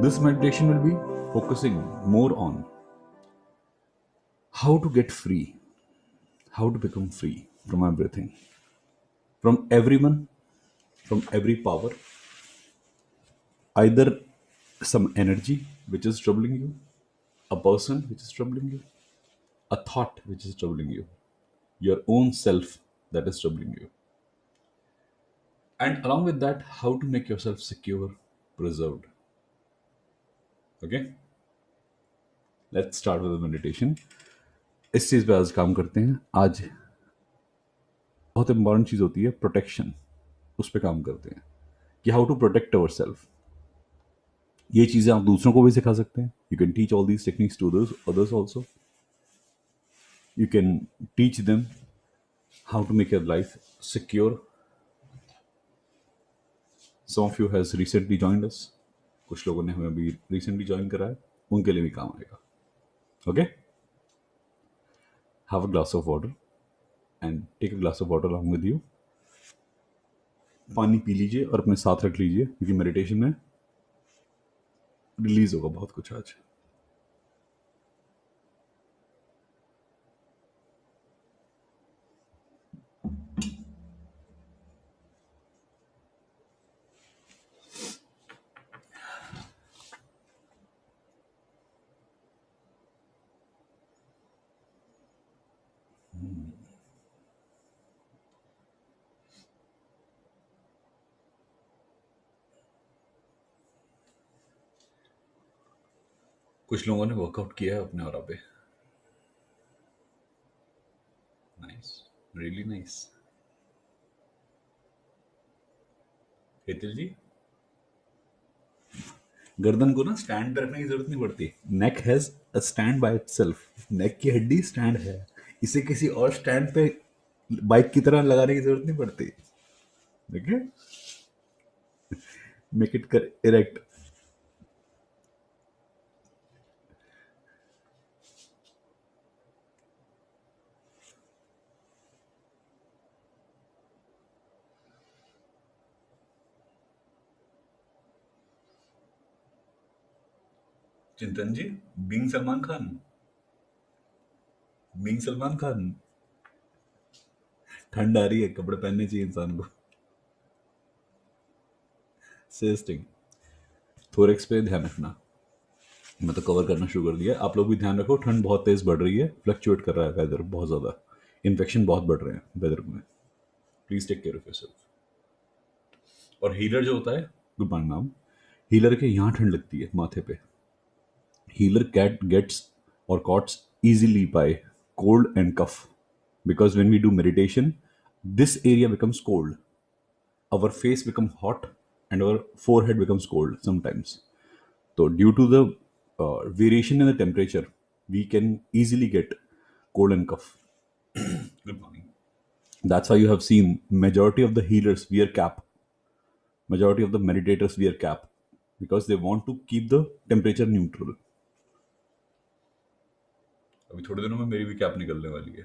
This meditation will be focusing more on how to get free, how to become free from everything, from everyone, from every power, either some energy which is troubling you, a person which is troubling you, a thought which is troubling you, your own self that is troubling you. And along with that, how to make yourself secure, preserved. Okay, let's start with the meditation. इस चीज़ पे आज काम करते हैं. आज बहुत important चीज़ होती है प्रोटेक्शन. उस पर काम करते हैं कि how to protect our self. ये चीज़ें आप दूसरों को भी सिखा सकते हैं. You can teach all these techniques to others also. You can teach them how to make your life secure. Some of you has recently joined us. कुछ लोगों ने हमें अभी recently join करा है. उनके लिए भी काम आएगा. Okay? Have a glass of water and take a glass of water along with you. पानी पी लीजिए और अपने साथ रख लीजिए क्योंकि मेडिटेशन में रिलीज होगा बहुत कुछ आज. कुछ लोगों ने वर्कआउट किया है अपने और पे. Nice, really nice. Hetal ji, गर्दन को ना स्टैंड पे रखने की जरूरत नहीं पड़ती. Neck has a stand by itself. Neck की हड्डी स्टैंड है. इसे किसी और स्टैंड पे बाइक की तरह लगाने की जरूरत नहीं पड़ती. देखिए, मेक इट कर इरेक्ट. चिंतन जी, बीइंग सलमान खान, बीइंग सलमान खान. ठंड आ रही है, कपड़े पहनने चाहिए इंसान को. सेस्टिंग. थोरेक्स पे ध्यान रखना. मैं तो कवर करना शुरू कर दिया. आप लोग भी ध्यान रखो. ठंड बहुत तेज बढ़ रही है. फ्लक्चुएट कर रहा है वेदर बहुत ज़्यादा. इन्फेक्शन बहुत बढ़ रहे हैं वेदर में. Please take care of yourself. और हीलर जो होता है, गुड मॉर्निंग मैम, हीलर के यहाँ ठंड लगती है माथे पे. Healer cat gets or caught easily by cold and cough because when we do meditation this area becomes cold, our face becomes hot and our forehead becomes cold sometimes. So due to the variation in the temperature we can easily get cold and cough. Good morning. That's why you have seen majority of the healers wear cap, majority of the meditators wear cap because they want to keep the temperature neutral. अभी थोड़े दिनों में मेरी भी cap निकलने वाली है.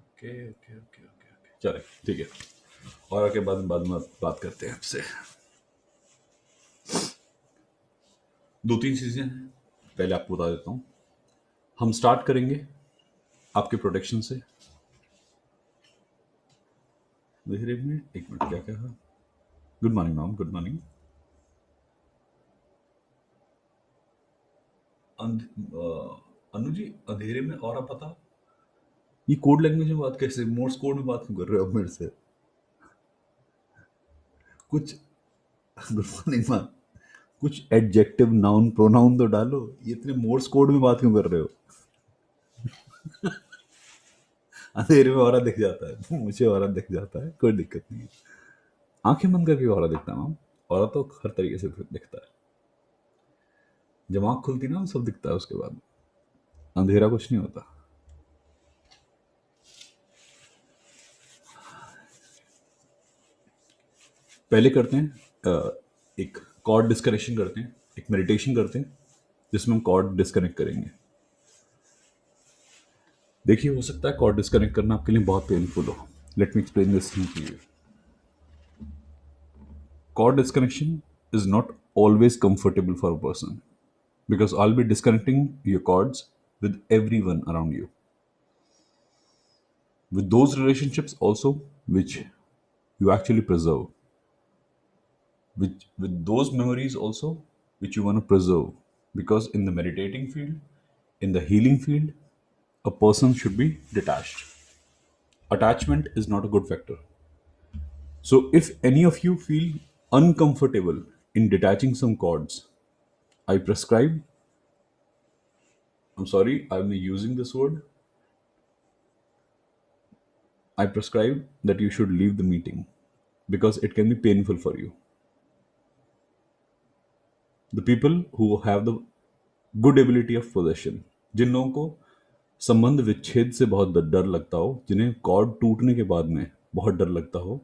Okay okay okay okay okay, चले ठीक है. और आगे बाद में बात करते हैं आपसे. दो तीन चीजें पहले आपको बता देता हूँ. हम स्टार्ट करेंगे आपके प्रोटेक्शन से. धीरे में एक मिनट, क्या कहा? Good morning ma'am, good morning. Anu ji, अंधेरे में और आप पता, ये कोड लैंग्वेज में बात कैसे, मोर्स कोड में बात क्यों कर रहे हो आप मेरे से? कुछ गुड मॉर्निंग मैम, कुछ एडजेक्टिव नाउन प्रोनाउन तो डालो. ये इतने मोर्स कोड में बात क्यों कर रहे हो? अंधेरे में औरा दिख जाता है, मुझे औरा दिख जाता है, कोई दिक्कत नहीं है. आंखें बंद करके औरा दिखता है मैम. औरा तो हर तरीके से दिखता है. जब आंख खुलती ना सब दिखता है उसके बाद. अंधेरा कुछ नहीं होता. पहले करते हैं एक कॉर्ड डिस्कनेक्शन करते हैं, एक मेडिटेशन करते हैं जिसमें हम कॉर्ड डिस्कनेक्ट करेंगे. देखिए, हो सकता है कॉर्ड डिस्कनेक्ट करना आपके लिए बहुत पेनफुल हो. Let me explain this thing to you. Cord disconnection is not always comfortable for a person because I'll be disconnecting your cords with everyone around you. With those relationships also which you actually preserve, with those memories also which you want to preserve. Because in the meditating field, in the healing field, a person should be detached. Attachment is not a good factor. So if any of you feel uncomfortable in detaching some cords, I prescribe, I'm sorry, I'm using this word, I prescribe that you should leave the meeting because it can be painful for you. The people who have the good ability of possession, जिन लोगों को संबंध विच्छेद से बहुत डर लगता हो, जिन्हें कॉर्ड टूटने के बाद में बहुत डर लगता हो,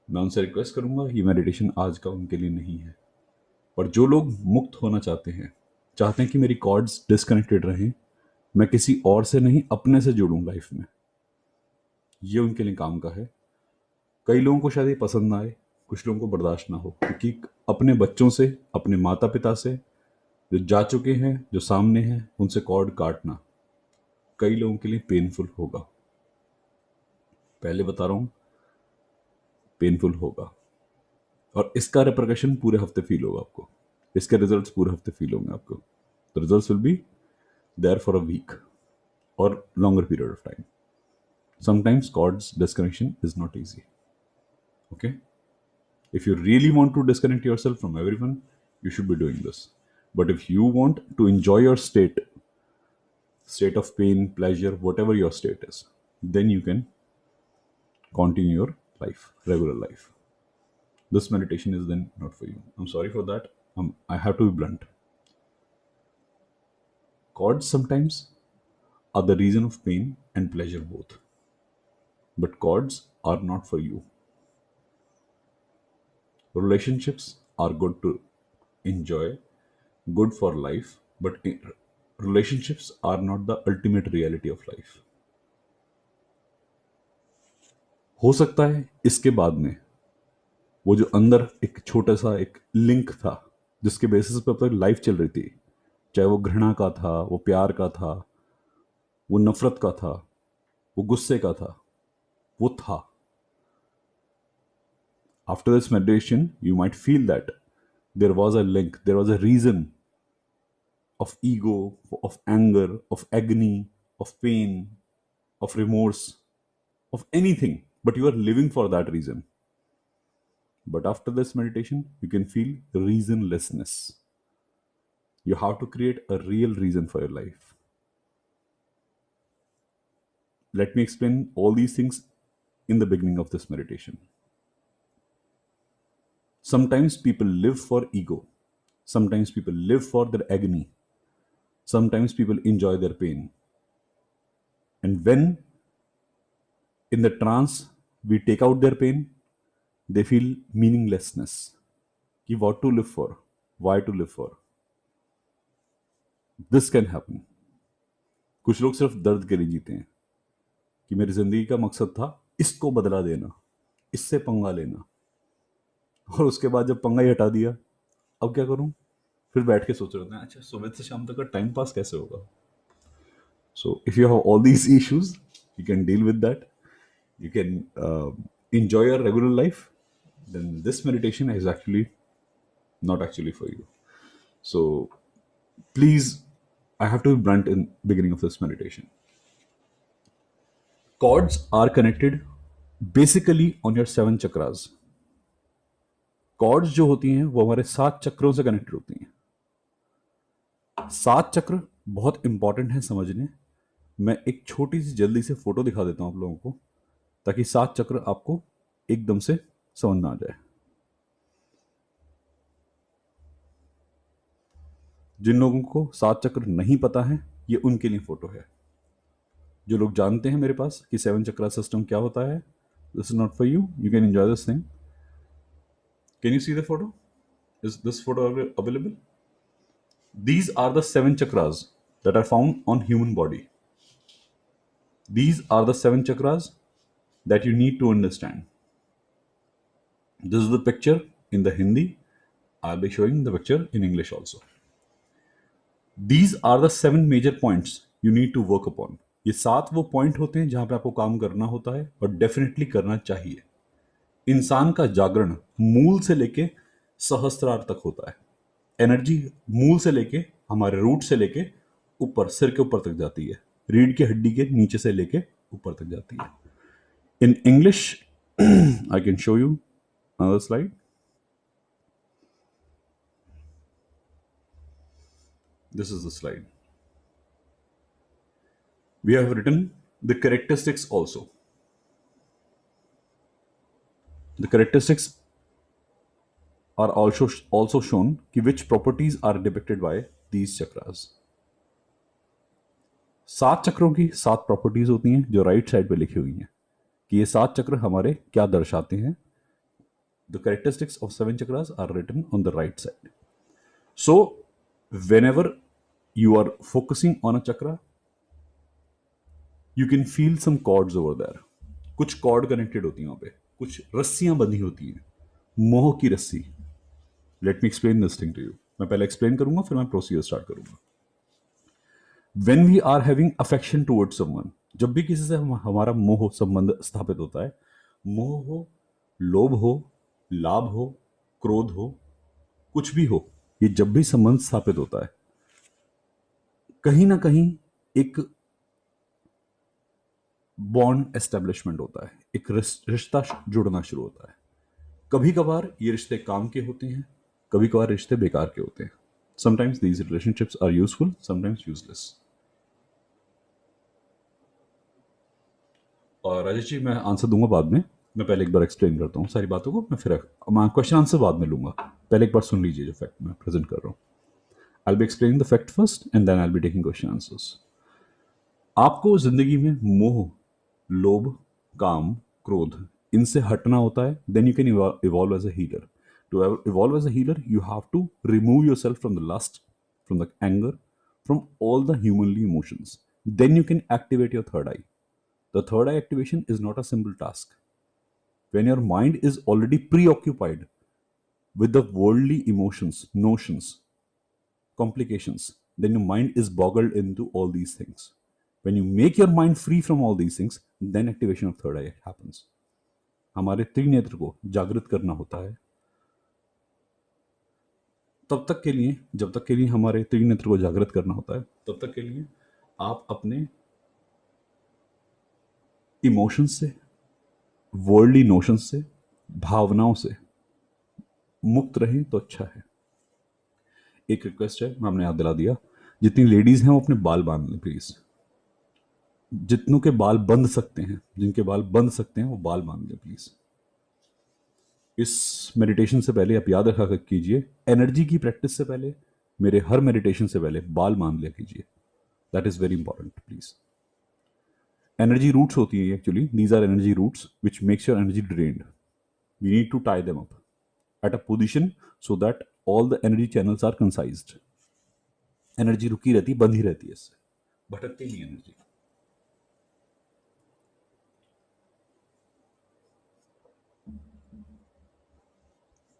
मैं उनसे रिक्वेस्ट करूंगा ये मेडिटेशन आज का उनके लिए नहीं है. पर जो लोग मुक्त होना चाहते हैं कि मेरी कॉर्ड्स डिस्कनेक्टेड रहें, मैं किसी और से नहीं अपने से जुड़ूं लाइफ में, ये उनके लिए काम का है. कई लोगों को शायद ये पसंद ना आए, कुछ लोगों को बर्दाश्त ना हो, क्योंकि अपने बच्चों से, अपने माता पिता से जो जा चुके हैं, जो सामने हैं, उनसे कॉर्ड काटना कई लोगों के लिए पेनफुल होगा. पहले बता रहा हूं, पेनफुल होगा. और इसका रिप्रकशन पूरे हफ्ते फील होगा आपको. इसके रिजल्ट्स पूरे हफ्ते फील होंगे आपको. The results will be there for a week और longer period of time. Sometimes cords disconnection is not easy. Okay? If you really want to disconnect yourself from everyone, you should be doing this. But if you want to enjoy your state of pain, pleasure, whatever your state is, then you can continue your life, regular life. This meditation is then not for you. I'm sorry for that. I have to be blunt. Cords sometimes are the reason of pain and pleasure both. But cords are not for you. Relationships are good to enjoy, good for life, but relationships are not the ultimate reality of life. हो सकता है इसके बाद में वो जो अंदर एक छोटा सा एक लिंक था जिसके बेसिस पर अपनी लाइफ चल रही थी, चाहे वो घृणा का था, वो प्यार का था, वो नफरत का था, वो गुस्से का था, वो था. After this meditation, you might feel that there was a link, there was a reason of ego, of anger, of agony, of pain, of remorse, of anything, but you are living for that reason. But after this meditation, you can feel reasonlessness. You have to create a real reason for your life. Let me explain all these things in the beginning of this meditation. Sometimes people live for ego. Sometimes people live for their agony. Sometimes people enjoy their pain. And when in the trance we take out their pain, they feel meaninglessness. Ki what to live for? Why to live for? This can happen. कुछ लोग सिर्फ दर्द के लिए जीते हैं कि मेरी जिंदगी का मकसद था इसको बदला देना, इससे पंगा लेना, और उसके बाद जब पंगा ही हटा दिया, अब क्या करूं? फिर बैठ के सोच रहे होते हैं अच्छा सुबह से शाम तक का टाइम पास कैसे होगा. So if you have all these issues, you can deal with that. You can enjoy your regular life. Then this meditation is actually not actually for you. So please, I have to be blunt in beginning of this meditation. Cords are connected basically on your 7 chakras. Chords जो होती हैं वो हमारे 7 चक्रों से connected होती हैं. 7 चक्र बहुत इंपॉर्टेंट है समझने. मैं एक छोटी सी जल्दी से फोटो दिखा देता हूं आप लोगों को ताकि 7 चक्र आपको एकदम से समझ में आ जाए. जिन लोगों को 7 चक्र नहीं पता है ये उनके लिए फोटो है. जो लोग जानते हैं मेरे पास कि 7 चक्रा सिस्टम क्या होता है, this is not for you. You can enjoy this thing. Can you see the photo? Is this photo available? These are the 7 chakras that are found on human body. These are the 7 chakras that you need to understand. This is the picture in the Hindi. I'll be showing the picture in English also. These are the 7 major points you need to work upon. ये 7 वो point होते हैं जहां पे आपको काम करना होता है और डेफिनेटली करना चाहिए. इंसान का जागरण मूल से लेके सहस्त्रार तक होता है. एनर्जी मूल से लेके, हमारे रूट से लेके ऊपर, सिर के ऊपर तक जाती है. रीढ़ की हड्डी के नीचे से लेके ऊपर तक जाती है. In English I can show you another slide. This is the slide. We have written the characteristics also. The characteristics are also shown कि which properties are depicted by these chakras. 7 चक्रों की 7 प्रॉपर्टीज होती हैं जो right side पे लिखी हुई हैं कि ये 7 चक्र हमारे क्या दर्शाते हैं. The characteristics of 7 chakras are written on the right side. So whenever you are focusing on a chakra, you can feel some cords over there. कुछ कॉर्ड कनेक्टेड होती हैं वहां पे, कुछ रस्सियां बंधी होती हैं, मोह की रस्सी. Let me explain this thing to you. मैं पहले एक्सप्लेन करूंगा, फिर मैं प्रोसीजर स्टार्ट करूंगा. When we are having affection towards someone, जब भी किसी से हमारा मोह संबंध स्थापित होता है, मोह हो, लोभ हो, लाभ हो, क्रोध हो, कुछ भी हो, ये जब भी संबंध स्थापित होता है, कहीं ना कहीं एक बॉन्ड एस्टेब्लिशमेंट होता है, एक रिश्ता जुड़ना शुरू होता है. कभी कभार ये रिश्ते काम के होते हैं, कभी कभार रिश्ते बेकार के होते हैं. Sometimes these relationships are useful, sometimes useless. और राजेश जी, मैं आंसर दूंगा बाद में. मैं पहले एक बार एक्सप्लेन करता हूँ सारी बातों को, मैं फिर क्वेश्चन आंसर बाद में लूंगा. पहले एक बार सुन लीजिए जो फैक्ट मैं प्रेजेंट कर रहा हूँ. I will be explaining the fact first and then I will be taking question answers. आपको जिंदगी में मोह, लोभ, काम, क्रोध, इनसे हटना होता है. Then you can evolve as a healer. To evolve as a healer you have to remove your self from the lust, from the anger, from all the humanly emotions. Then you can activate your third eye. The third eye activation is not a simple task. When your mind is already preoccupied with the worldly emotions, notions, complications, then your mind is boggled into all these things. When you make your mind free from all these things, then activation of third eye happens. हमारे त्रिनेत्र को जागृत करना होता है. तब तक के लिए, जब तक के लिए हमारे त्रिनेत्र को जागृत करना होता है, तब तक के लिए आप अपने इमोशंस से, वर्ल्डली नोशंस से, भावनाओं से मुक्त रहें तो अच्छा है. एक रिक्वेस्ट है, मैं आपने याद दिला दिया. जितनी लेडीज हैं वो अपने बाल बांध लें प्लीज. जितनों के बाल बंध सकते हैं, जिनके बाल बंध सकते हैं वो बाल बांध लें प्लीज. इस मेडिटेशन से पहले आप याद रखा कीजिए, एनर्जी की प्रैक्टिस से पहले, मेरे हर मेडिटेशन से पहले बाल बांध लिया कीजिए. That is very important please. Energy roots होती है actually. These are energy roots which makes your energy drained. We need to tie them up at a position so that all the energy channels are concised. Energy रुकी रहती, बंधी रहती है, इससे भटकती नहीं एनर्जी.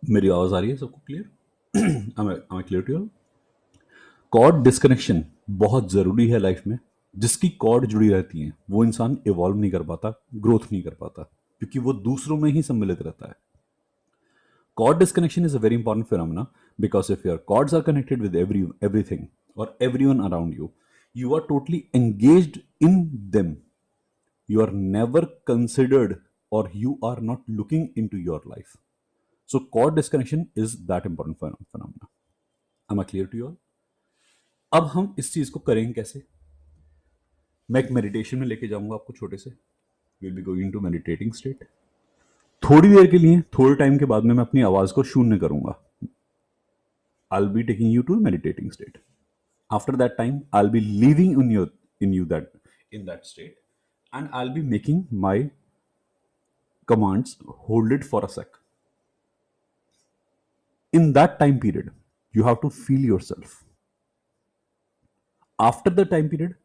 मेरी आवाज आ रही है सबको clear? am I clear to you all? Cord disconnection बहुत जरूरी है लाइफ में. जिसकी कॉर्ड जुड़ी रहती है वो इंसान इवॉल्व नहीं कर पाता, ग्रोथ नहीं कर पाता, क्योंकि वो दूसरों में ही सम्मिलित रहता है. Cord disconnection is a very important phenomena because if your cords are connected with everything or everyone around you, you are totally engaged in them. You are never considered or you are not looking into your life. So cord disconnection is that important phenomena. Am I clear to you all? अब हम इस चीज को करेंगे कैसे? मैं एक meditation में लेके जाऊंगा आपको छोटे से. Will be going to meditating state. थोड़ी देर के लिए, थोड़े टाइम के बाद में मैं अपनी आवाज को शून्य करूंगा. I'll be taking you to a meditating state. After that time, I'll be leaving in that state, and I'll be making my commands. Hold it for a sec. In that time period, you have to feel yourself. After the time period,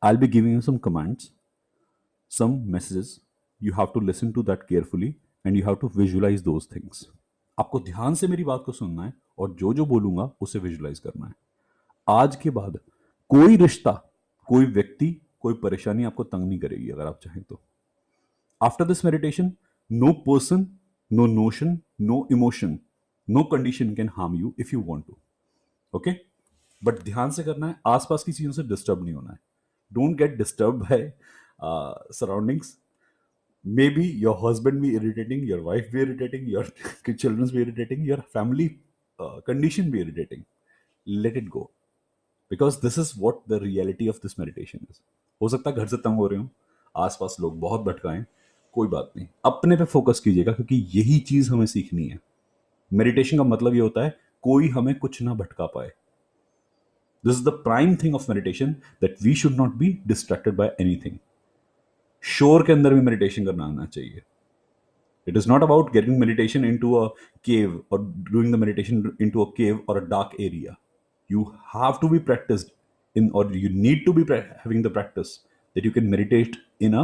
I'll be giving you some commands, some messages. You have to listen to that carefully and you have to visualize those things. आपको ध्यान से मेरी बात को सुनना है और जो जो बोलूंगा उसे विजुलाइज करना है। आज के बाद कोई रिश्ता, कोई व्यक्ति, कोई परेशानी आपको तंग नहीं करेगी अगर आप चाहें तो। After this meditation, no person, no notion, no emotion, no condition can harm you if you want to. Okay, but ध्यान से करना है, आसपास की चीजों से डिस्टर्ब नहीं होना है। Don't get disturb by surroundings. Maybe your husband be irritating, your wife be irritating, your children be irritating, your family condition be irritating. Let it go, because this is what the reality of this meditation is. हो सकता है घर से तंग हो रहे हो, आसपास लोग बहुत भटकाएं, कोई बात नहीं, अपने पे फोकस कीजिएगा, क्योंकि यही चीज हमें सीखनी है। मेडिटेशन का मतलब ये होता है कोई हमें कुछ ना भटका पाए। This is the prime thing of meditation, that we should not be distracted by anything. शोर के अंदर भी मेडिटेशन करना आना चाहिए। It is not about getting meditation into a cave or doing the meditation into a cave or a dark area. You have to be practiced in, or you need to be having the practice that you can meditate in a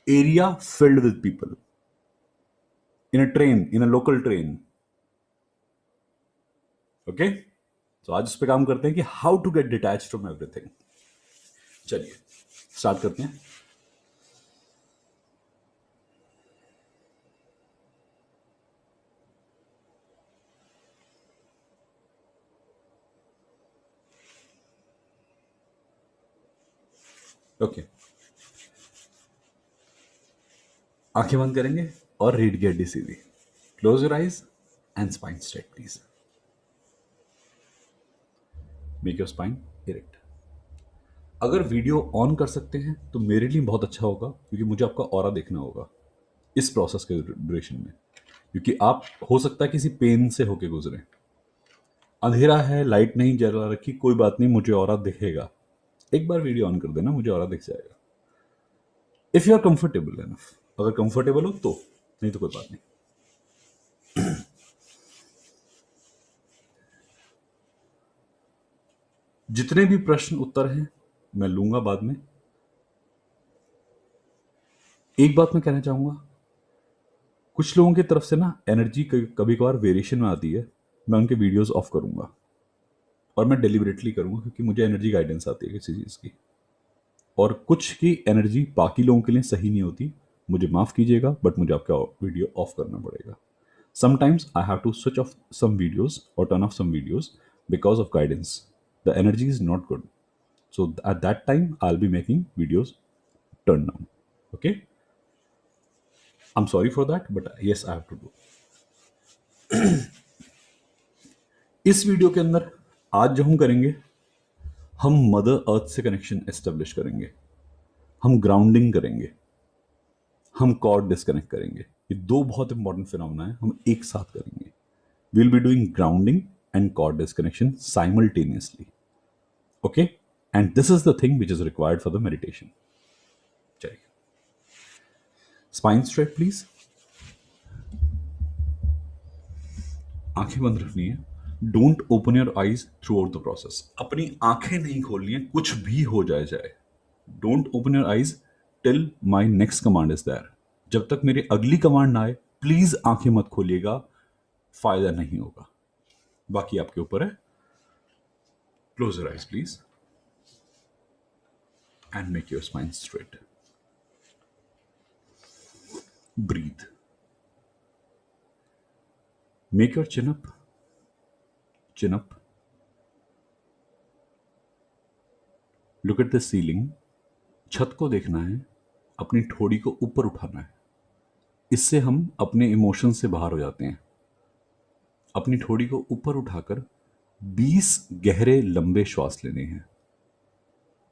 area filled with people, in a train, in a local train. Okay? तो आज इस पे काम करते हैं कि how to get detach from everything. चलिए start करते हैं। ओके, आंखें बंद करेंगे और रीड की हड्डी सीधी। Close your eyes and spine straight please. Make your spine erect. अगर वीडियो ऑन कर सकते हैं तो मेरे लिए बहुत अच्छा होगा, क्योंकि मुझे आपका ऑरा देखना होगा इस प्रोसेस के ड्यूरेशन में, क्योंकि आप हो सकता है किसी पेन से होके गुजरे। अंधेरा है, लाइट नहीं जला रखी, कोई बात नहीं, मुझे ऑरा दिखेगा। एक बार वीडियो ऑन कर देना, मुझे ऑरा दिख जाएगा। If you are comfortable enough, अगर कंफर्टेबल हो तो, नहीं तो कोई बात नहीं। जितने भी प्रश्न उत्तर हैं मैं लूंगा बाद में। एक बात मैं कहना चाहूंगा, कुछ लोगों की तरफ से ना एनर्जी कभी कभार वेरिएशन में आती है, मैं उनके वीडियोस ऑफ करूंगा, और मैं डिलिबरेटली करूंगा, क्योंकि मुझे एनर्जी गाइडेंस आती है किसी चीज़ की, और कुछ की एनर्जी बाकी लोगों के लिए सही नहीं होती। मुझे माफ़ कीजिएगा, बट मुझे आपका वीडियो ऑफ करना पड़ेगा। Sometimes I have to switch off some videos और turn off some videos because of guidance. The energy is not good, so at that time I'll be making videos turn down. Okay, I'm sorry for that, but yes, I have to do. इस video के अंदर आज जो हम करेंगे, हम mother earth से connection establish करेंगे, हम ग्राउंडिंग करेंगे, हम कॉर्ड डिस्कनेक्ट करेंगे। ये दो बहुत इंपॉर्टेंट फिनोमेना है, हम एक साथ करेंगे। Will be doing grounding and cord disconnection simultaneously. Okay, and this is the thing which is required for the meditation. चलिए, स्पाइन स्ट्रेट प्लीज, आंखें बंद रखनी है। Don't open your eyes throughout the process. अपनी आंखें नहीं खोलनी है, कुछ भी हो जाए। Don't open your eyes till my next command is there. जब तक मेरी अगली कमांड ना आए, प्लीज आंखें मत खोलिएगा, फायदा नहीं होगा। बाकी आपके ऊपर है। Close your eyes please and make your spine straight. Breathe. Make your chin up, chin up. Look at the ceiling. छत को देखना है, अपनी ठोड़ी को ऊपर उठाना है। इससे हम अपने इमोशन से बाहर हो जाते हैं। अपनी ठोड़ी को ऊपर उठाकर 20 गहरे लंबे श्वास लेने हैं।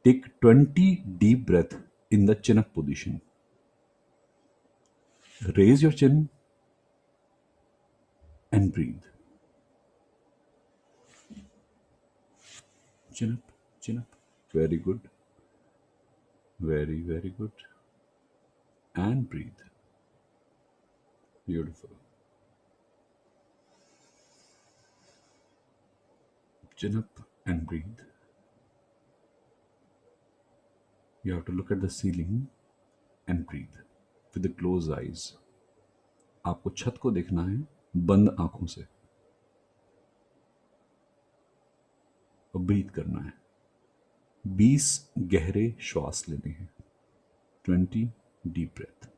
Take 20 deep breath in the chin up position. Raise your chin and breathe. Chin up, chin up. Very good. Very, very good. And breathe. Beautiful. Chin up and breathe. You have to look at the ceiling and breathe with the closed eyes. आपको छत को देखना है बंद आंखों से और breathe करना है। 20 गहरे श्वास लेने हैं। 20 deep breath.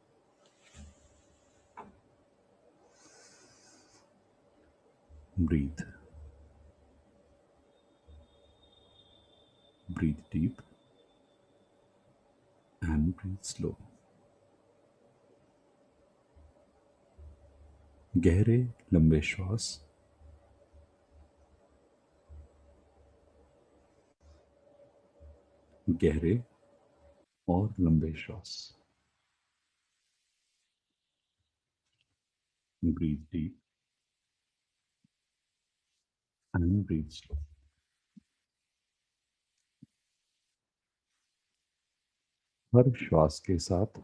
Breathe. Breathe deep and breathe slow. गहरे लंबे श्वास, गहरे और लंबे श्वास। Breathe deep and breathe slow. हर श्वास के साथ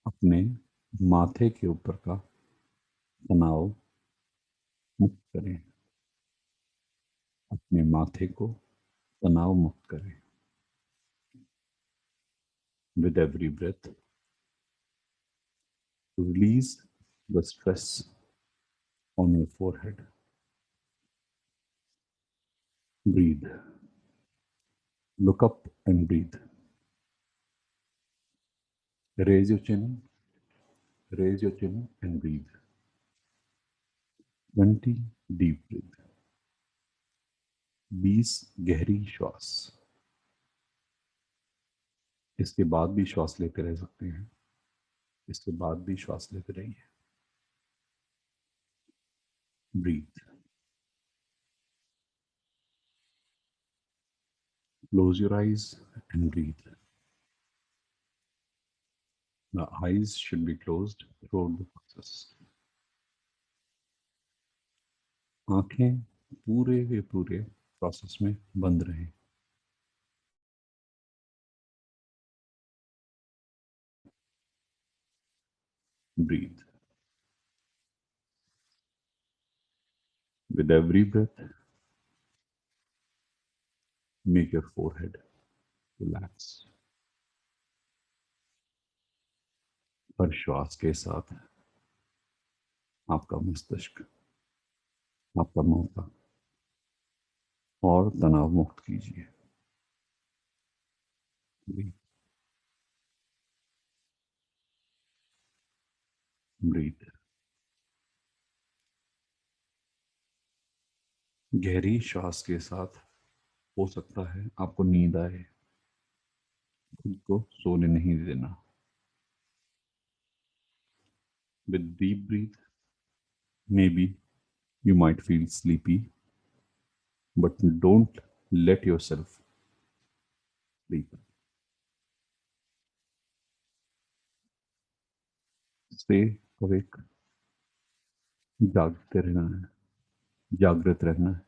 अपने माथे के ऊपर का तनाव मुक्त करें। अपने माथे को तनाव मुक्त करें। With every breath, release the stress on your forehead. Breathe. Look up and breathe. Raise your chin. Raise your chin and breathe. 20 deep breath. 20 गहरी श्वास। इसके बाद भी श्वास लेते रह सकते हैं। इसके बाद भी श्वास लेते रहिए। Breathe. Close your eyes and breathe. The eyes should be closed throughout the process. आंखें पूरे के पूरे प्रोसेस में बंद रहें। Breathe. With every breath, make your forehead relax. हर श्वास के साथ आपका मस्तिष्क, आपका माथा और तनाव मुक्त कीजिए। ब्रीथ। ब्रीथ। गहरी श्वास के साथ हो सकता है आपको नींद आए। खुद को सोने नहीं देना। With deep breath, maybe you might feel sleepy, but don't let yourself sleep. Stay awake. जागते रहना है, जागृत रहना है।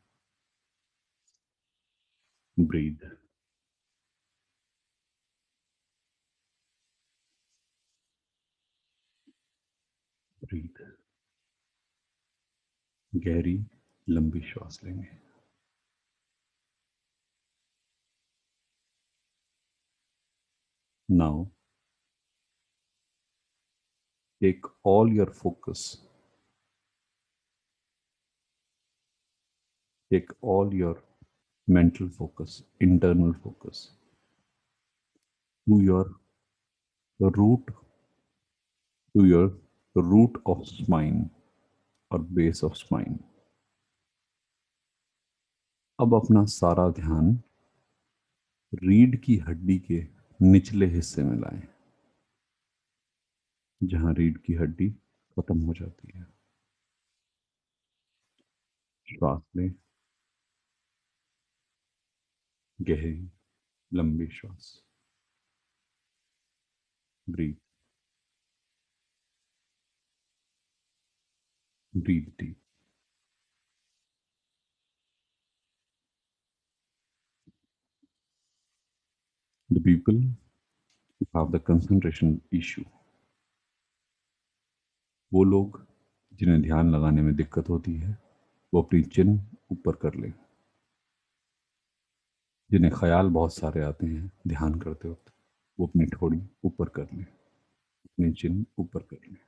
Breathe. Breathe. गहरी लंबी श्वास लेंगे। Now take all your focus, take all your mental focus, internal focus to your root, to your root of spine or base of spine. अब अपना सारा ध्यान रीढ़ की हड्डी के निचले हिस्से में लाएं, जहां रीढ़ की हड्डी खत्म हो जाती है। श्वास लें, गहरी लंबी श्वास। Breathe. Breathe deep. The people who have the concentration issue, वो लोग जिन्हें ध्यान लगाने में दिक्कत होती है, वो अपनी चिन ऊपर कर लें। जिन्हें ख्याल बहुत सारे आते हैं ध्यान करते वक्त, वो अपनी ठोड़ी ऊपर कर लें। अपने चिन ऊपर कर लें.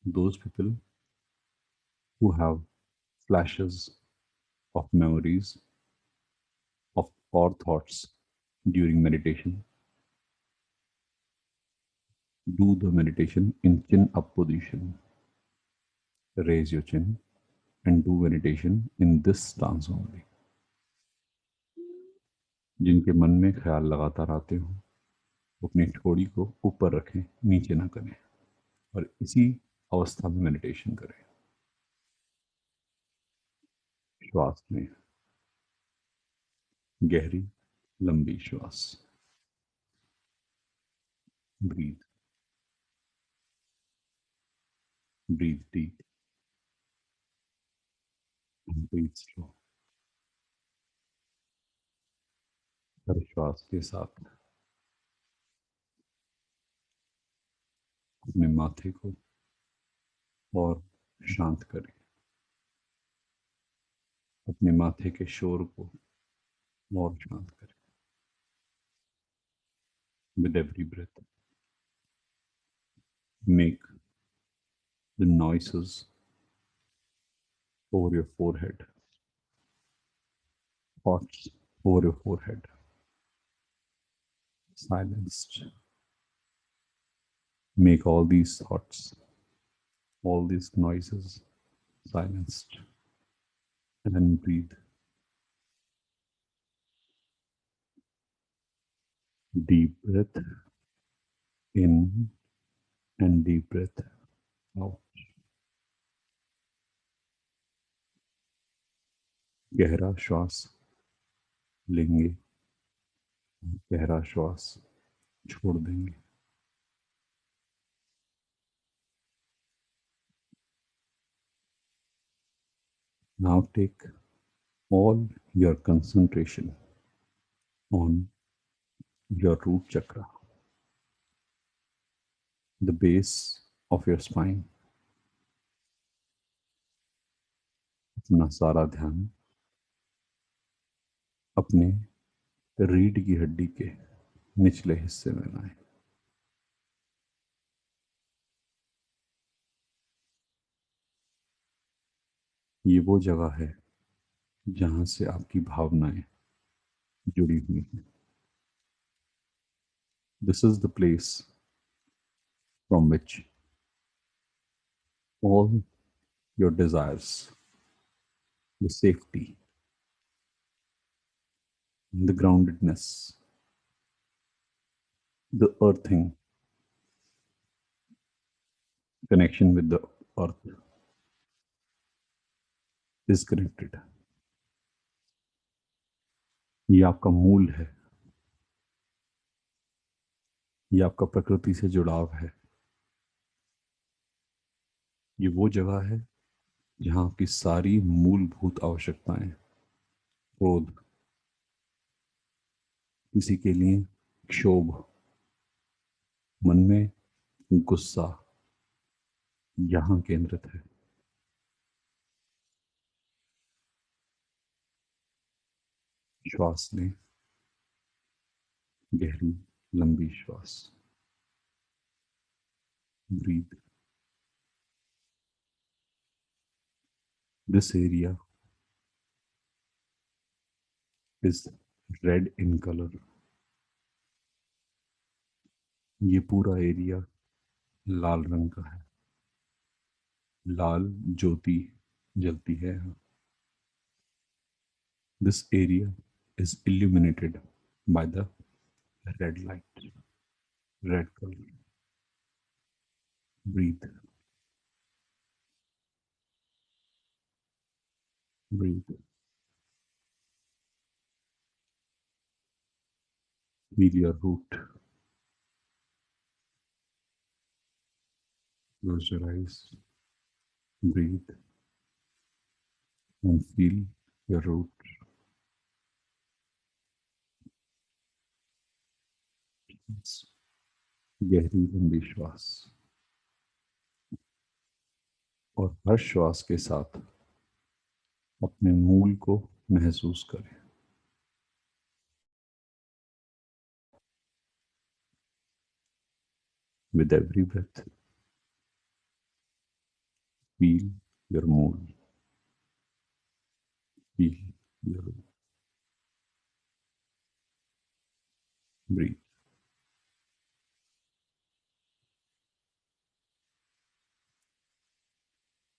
Those people who have flashes of memories of or thoughts during meditation, do the meditation in chin up position. Raise your chin and do meditation in this stance only. जिनके मन में ख्याल लगातार आते हो, अपनी ठोड़ी को ऊपर रखें, नीचे ना करें, और इसी अवस्था में मेडिटेशन करें. श्वास में गहरी लंबी श्वास. Breathe. Breathe deep and breathe slow. हर श्वास के साथ अपने माथे को और शांत करें, अपने माथे के शोर को और शांत करें. With every breath, make the noises over your forehead, thoughts over your forehead, silenced. Make all these thoughts, all these noises silenced. And then breathe. Deep breath in and deep breath out. गहरा श्वास लेंगे, गहरा श्वास छोड़ देंगे. Now take all your concentration on your root chakra, the base of your spine. अपना सारा ध्यान अपने रीढ़ की हड्डी के निचले हिस्से में लाएं. ये वो जगह है जहां से आपकी भावनाएं जुड़ी हुई हैं. This is the place from which all your desires, the safety, the groundedness, the earthing, connection with the earth is connected. ये आपका मूल है, ये आपका प्रकृति से जुड़ाव है. ये वो जगह है जहां आपकी सारी मूलभूत आवश्यकताएं, क्रोध, किसी के लिए क्षोभ, मन में गुस्सा, यहां केंद्रित है. श्वास लें, गहरी लंबी श्वास. Breathe. This area is red in color. ये पूरा एरिया लाल रंग का है. लाल ज्योति जलती है. This area is illuminated by the red light, red color. Breathe. Breathe. Feel your root. Close your eyes. Breathe and feel your root. गहरी लंबी श्वास, और हर श्वास के साथ अपने मूल को महसूस करें. With every breath, feel your mood, feel your breathe.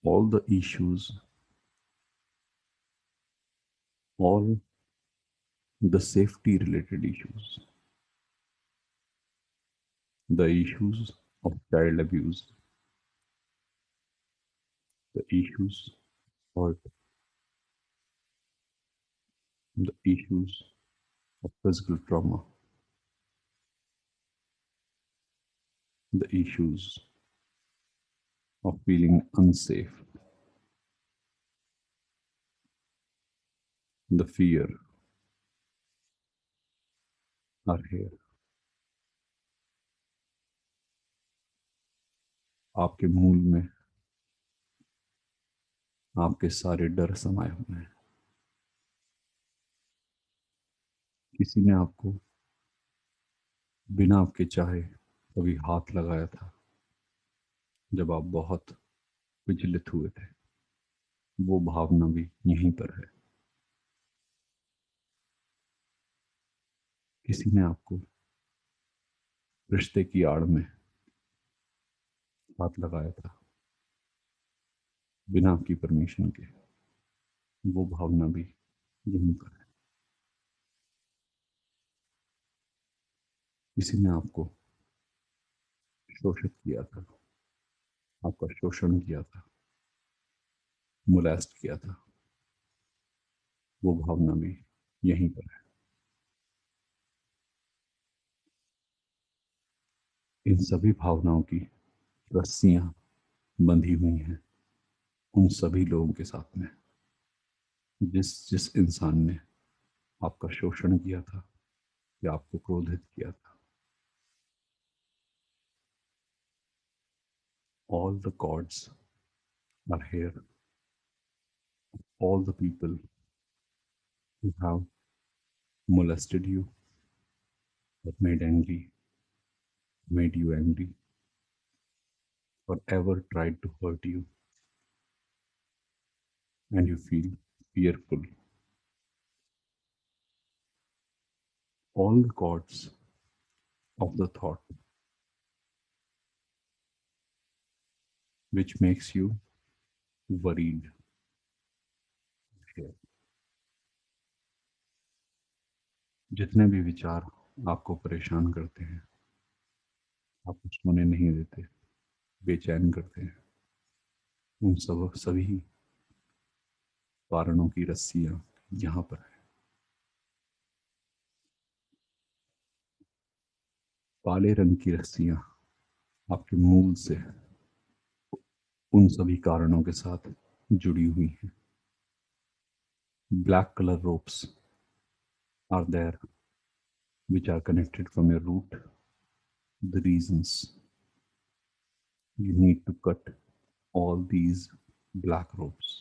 All the issues, all the safety related issues, the issues of child abuse, the issues of the issues of physical trauma, the issues of feeling unsafe, the fear are here. आपके मूल में आपके सारे डर समाये हुए हैं। किसी ने आपको बिना आपके चाहे कभी हाथ लगाया था जब आप बहुत विचलित हुए थे। वो भावना भी यहीं पर है। किसी ने आपको रिश्ते की आड़ में हाथ लगाया था बिना आपकी परमिशन के। वो भावना भी यहीं पर है। किसी ने आपको शोषित किया था, आपका शोषण किया था, मोलेस्ट किया था। वो भावना भी यहीं पर है। इन सभी भावनाओं की रस्सियां बंधी हुई हैं उन सभी लोगों के साथ में जिस जिस इंसान ने आपका शोषण किया था या आपको क्रोधित किया था। All the gods are here. All the people who have molested you or made you angry, or ever tried to hurt you, and you feel fearful. All the gods of the thought which makes you worried here. जितने भी विचार आपको परेशान करते हैं, आपको सोने नहीं देते, बेचैन करते हैं, उन सब सभी कारणों की रस्सियां यहाँ पर है। काले रंग की रस्सियां आपके मूल से उन सभी कारणों के साथ जुड़ी हुई हैं। Black color ropes are there which are connected from your root. The reasons you need to cut all these black ropes.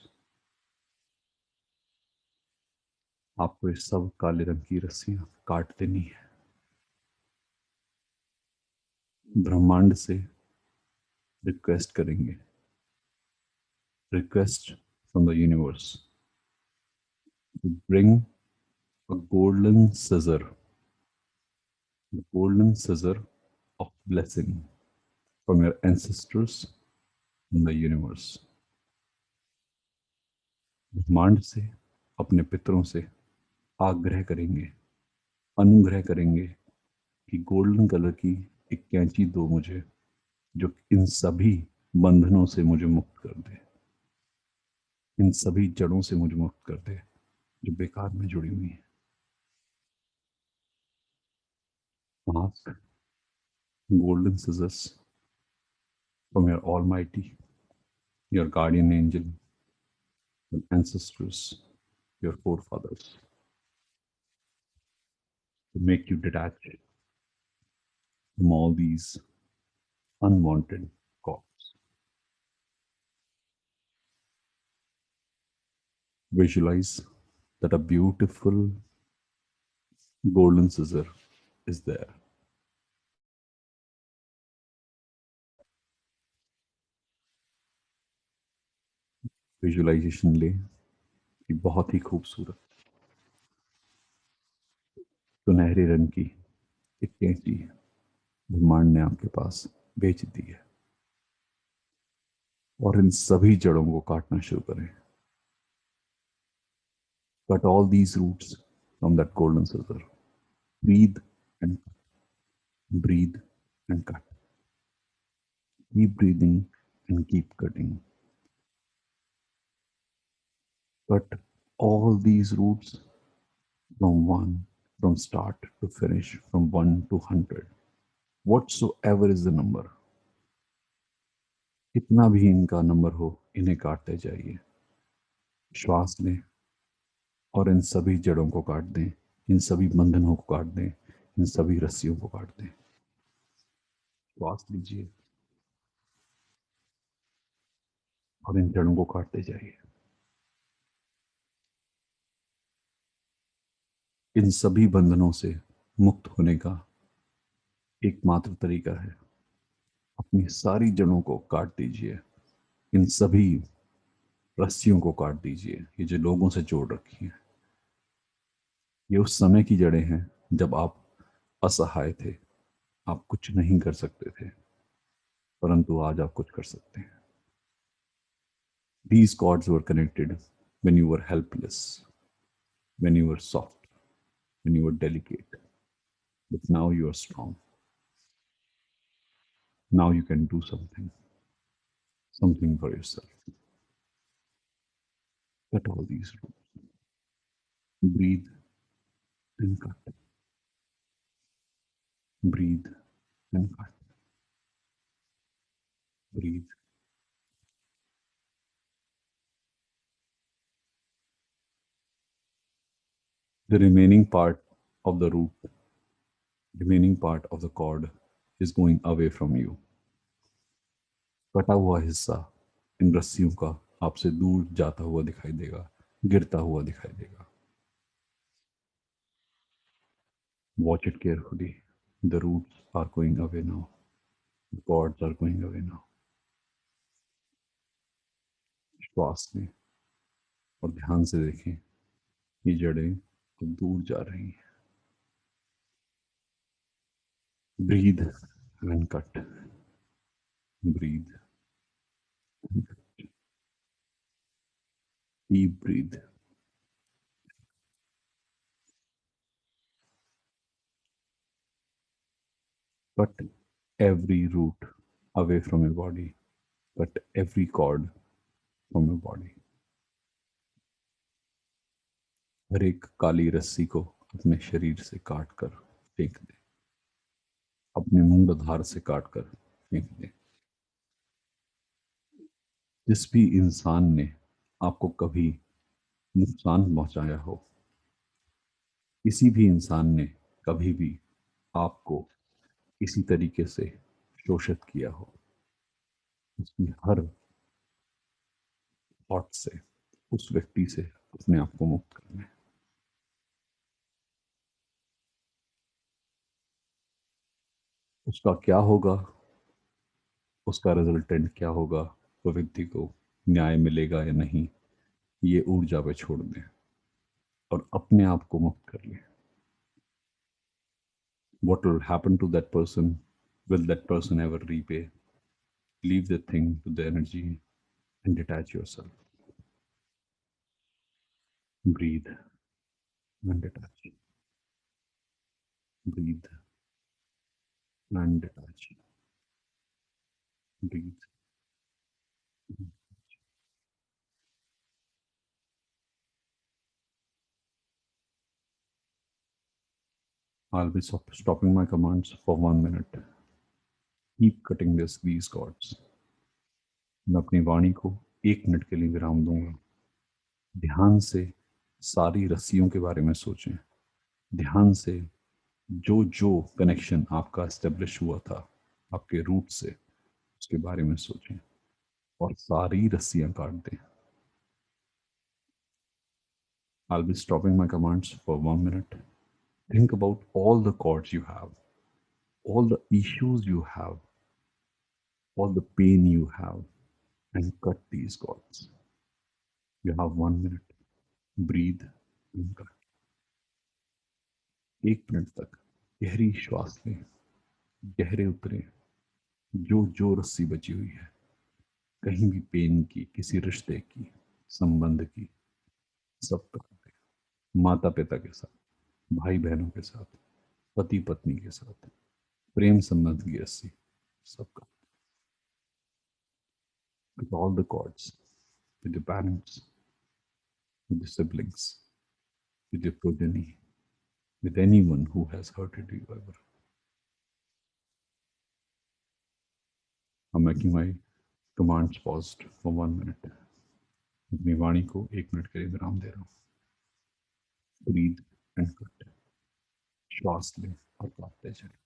आपको ये सब काले रंग की रस्सियां काट देनी है। ब्रह्मांड से रिक्वेस्ट करेंगे, request from the universe to bring a golden scissor of blessing from your ancestors in the universe. ब्रह्मांड से अपने पितरों से आग्रह करेंगे, अनुग्रह करेंगे कि गोल्डन कलर की एक कैंची दो मुझे जो इन सभी बंधनों से मुझे मुक्त कर दे, इन सभी जड़ों से मुझे मुक्त कर दे जो बेकार में जुड़ी हुई है। Ask golden scissors from your almighty, your guardian angel, your ancestors, your forefathers to make you detach from all these unwanted thoughts. Visualize that a beautiful golden scissor is there. Visualization ले कि बहुत ही खूबसूरत सुनहरे रंग की एक कैंची ब्रह्मांड ने आपके पास भेज दी है, और इन सभी जड़ों को काटना शुरू करें. Cut all these roots from that golden silver. Breathe and breathe and cut. Keep breathing and keep cutting. Cut all these roots from one, from start to finish, from 1 to 100. Whatsoever is the number, कितना भी इनका number हो, इन्हें काटते जाइए. श्वास लें और इन सभी जड़ों को काट दें, इन सभी बंधनों को काट दें, इन सभी रस्सियों को काट दें. श्वास लीजिए और इन जड़ों को काटते जाइए. इन सभी बंधनों से मुक्त होने का एकमात्र तरीका है, अपनी सारी जड़ों को काट दीजिए. इन सभी रस्सियों को काट दीजिए, ये जो लोगों से जोड़ रखी हैं. ये उस समय की जड़ें हैं जब आप असहाय थे, आप कुछ नहीं कर सकते थे, परंतु आज आप कुछ कर सकते हैं. These cords were connected when you were helpless, when you were soft, when you were delicate. But now you are strong. Now you can do something, something for yourself. Cut all these roots. Breathe and cut. Breathe and cut. Breathe. The remaining part of the root, remaining part of the cord is going away from you. कटा हुआ हिस्सा इन रस्सियों का आपसे दूर जाता हुआ दिखाई देगा, गिरता हुआ दिखाई देगा. Watch it carefully. The roots are going away now. The cords are going away now. श्वास लें और ध्यान से देखें, ये जड़ें तो दूर जा रही हैं. Breathe and cut. Breathe. Deep breathe. Cut every root away from your body. Cut every cord from your body. हर एक काली रस्सी को अपने शरीर से काट कर फेंक दे, अपने मूलाधार से काट कर फेंक दे. जिस भी इंसान ने आपको कभी नुकसान पहुंचाया हो, किसी भी इंसान ने कभी भी आपको इसी तरीके से शोषित किया हो, उसकी हर थॉट से, उस व्यक्ति से अपने आप को मुक्त करना है. उसका क्या होगा, उसका रिजल्टेंट क्या होगा, वो व्यक्ति को न्याय मिलेगा या नहीं, ये ऊर्जा पे छोड़ दें और अपने आप को मुक्त कर लें. What will happen to that person? Will that person ever repay? Leave the thing to the energy and detach yourself. Breathe and detach. Breathe and detach. Breathe. I'll be stopping my commands for 1 minute. Keep cutting these cords. मैं अपनी वाणी को 1 minute के लिए विराम दूंगा. ध्यान से सारी रस्सियों के बारे में सोचें. ध्यान से जो जो कनेक्शन आपका एस्टेब्लिश हुआ था आपके रूट से, उसके बारे में सोचें और सारी रस्सियां काट दें. I'll be stopping my commands for 1 minute. Think about all the cords you have, all the issues you have, all the pain you have, and cut these cords. You have 1 minute. Breathe. 1 minute तक गहरी श्वास लें, गहरे उतरें। जो जो रस्सी बची हुई है, कहीं भी पेन की, किसी रिश्ते की, संबंध की, सब तक, माता पिता के साथ, भाई बहनों के साथ, पति पत्नी के साथ, प्रेम संबंध की रस्सी, सबका, with all the cords, with your parents, with your siblings, with your progeny, with anyone who has hurted you ever. I'm making my commands paused for 1 minute. अपनी वाणी को 1 मिनट के लिए विराम दे रहा हूँ। Breathe and cut. श्वास लें और काटते चलें।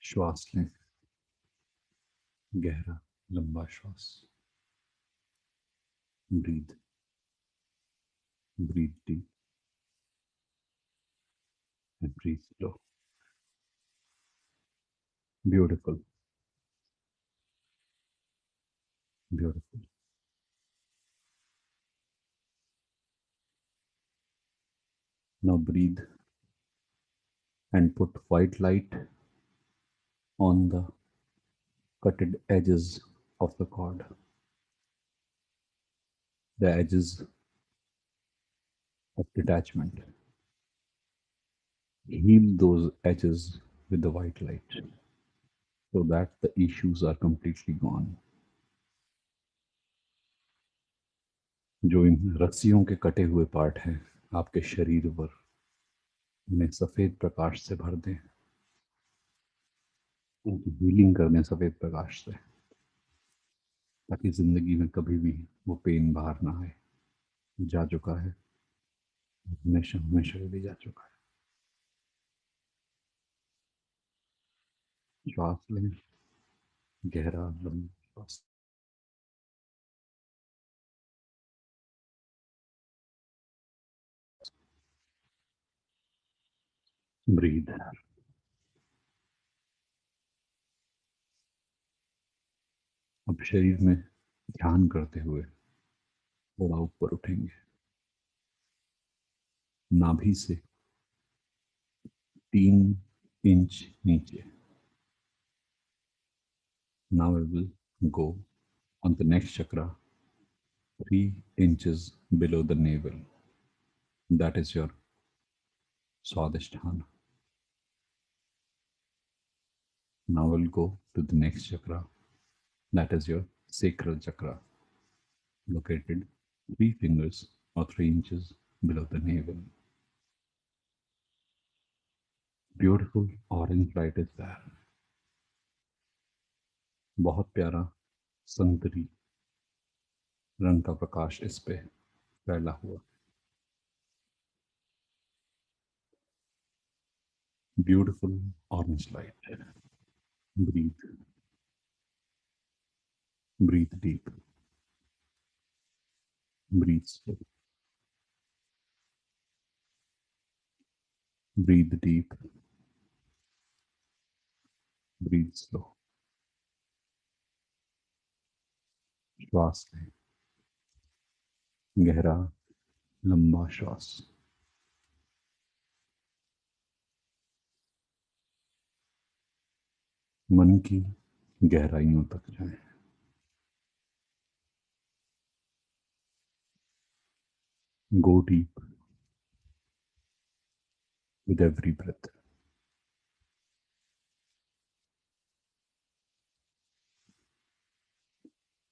श्वास लें, गहरा लंबा श्वास। Breathe, breathe deep and breathe slow. Beautiful, beautiful. Now breathe and put white light on the cutted edges of the cord, the edges of detachment. Heal those edges with the white light so that the issues are completely gone. जो इन रस्सियों के कटे हुए part हैं आपके शरीर पर, उन्हें सफेद प्रकाश से भर दें, उनकी हीलिंग कर दें सफेद प्रकाश से, ताकि जिंदगी में कभी भी वो पेन बाहर ना आए। जा चुका है, हमेशा हमेशा के लिए जा चुका है। श्वास लें, गहरा लंबा श्वास। ब्रीद। अब शरीर में ध्यान करते हुए थोड़ा ऊपर उठेंगे, नाभि से 3 इंच नीचे। Now I will go on the next chakra 3 inches below the navel. That is your Swadhisthana. Now we'll go to the next chakra. That is your sacral chakra, located 3 fingers or 3 inches below the navel. Beautiful orange light is there. बहुत प्यारा संतरी रंग का प्रकाश इस पे फैला हुआ। Beautiful orange light. Breathe. Breathe deep. Breathe slow. Breathe deep. Breathe slow. श्वास लें, गहरा लंबा श्वास। मन की गहराइयों तक जाएं। Go deep with every breath.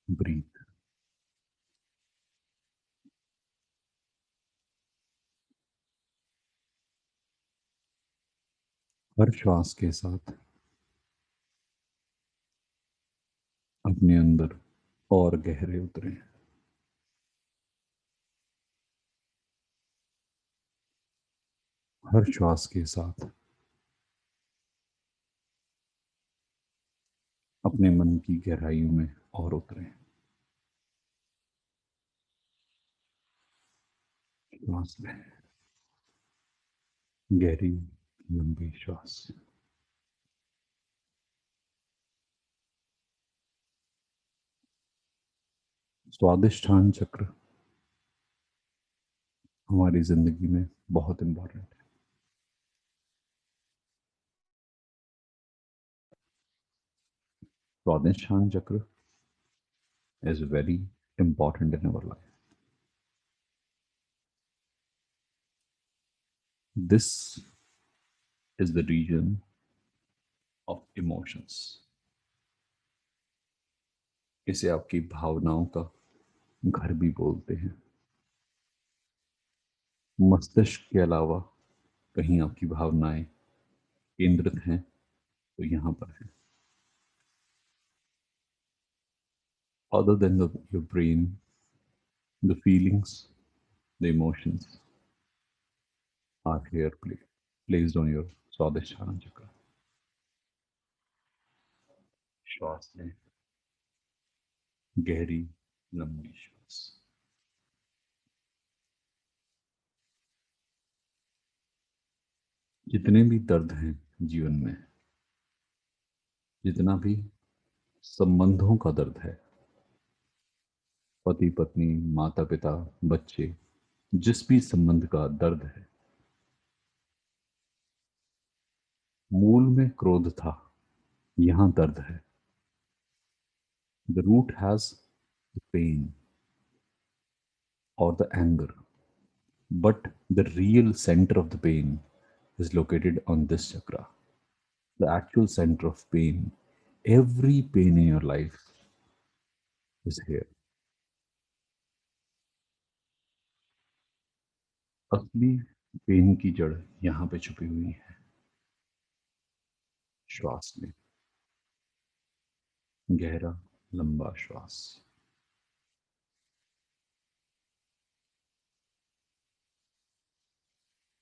Breathe. हर श्वास के साथ अपने अंदर और गहरे उतरें। हर श्वास के साथ अपने मन की गहराइयों में और उतरें। श्वास लें, गहरी लंबी श्वास। स्वादिष्ठान चक्र हमारी जिंदगी में बहुत इंपॉर्टेंट है। स्वादिष्ठान चक्र is very important in our life. This is the region of emotions. इसे आपकी भावनाओं का घर भी बोलते हैं। मस्तिष्क के अलावा कहीं आपकी भावनाएं केंद्रित हैं तो यहाँ पर है। Other than your brain, the feelings, the emotions are here placed on your स्वादिष्ठान चक्र। श्वास लें, गहरी लंबी श्वास। जितने भी दर्द हैं जीवन में, जितना भी संबंधों का दर्द है, पति पत्नी, माता पिता, बच्चे, जिस भी संबंध का दर्द है, मूल में क्रोध था, यहां दर्द है। The root has the pain और the anger, but the real centre of the pain is located on this chakra, the actual center of pain. Every pain in your life is here. असली pen की जड़ यहां पे छुपी हुई है। श्वास में, गहरा लंबा श्वास।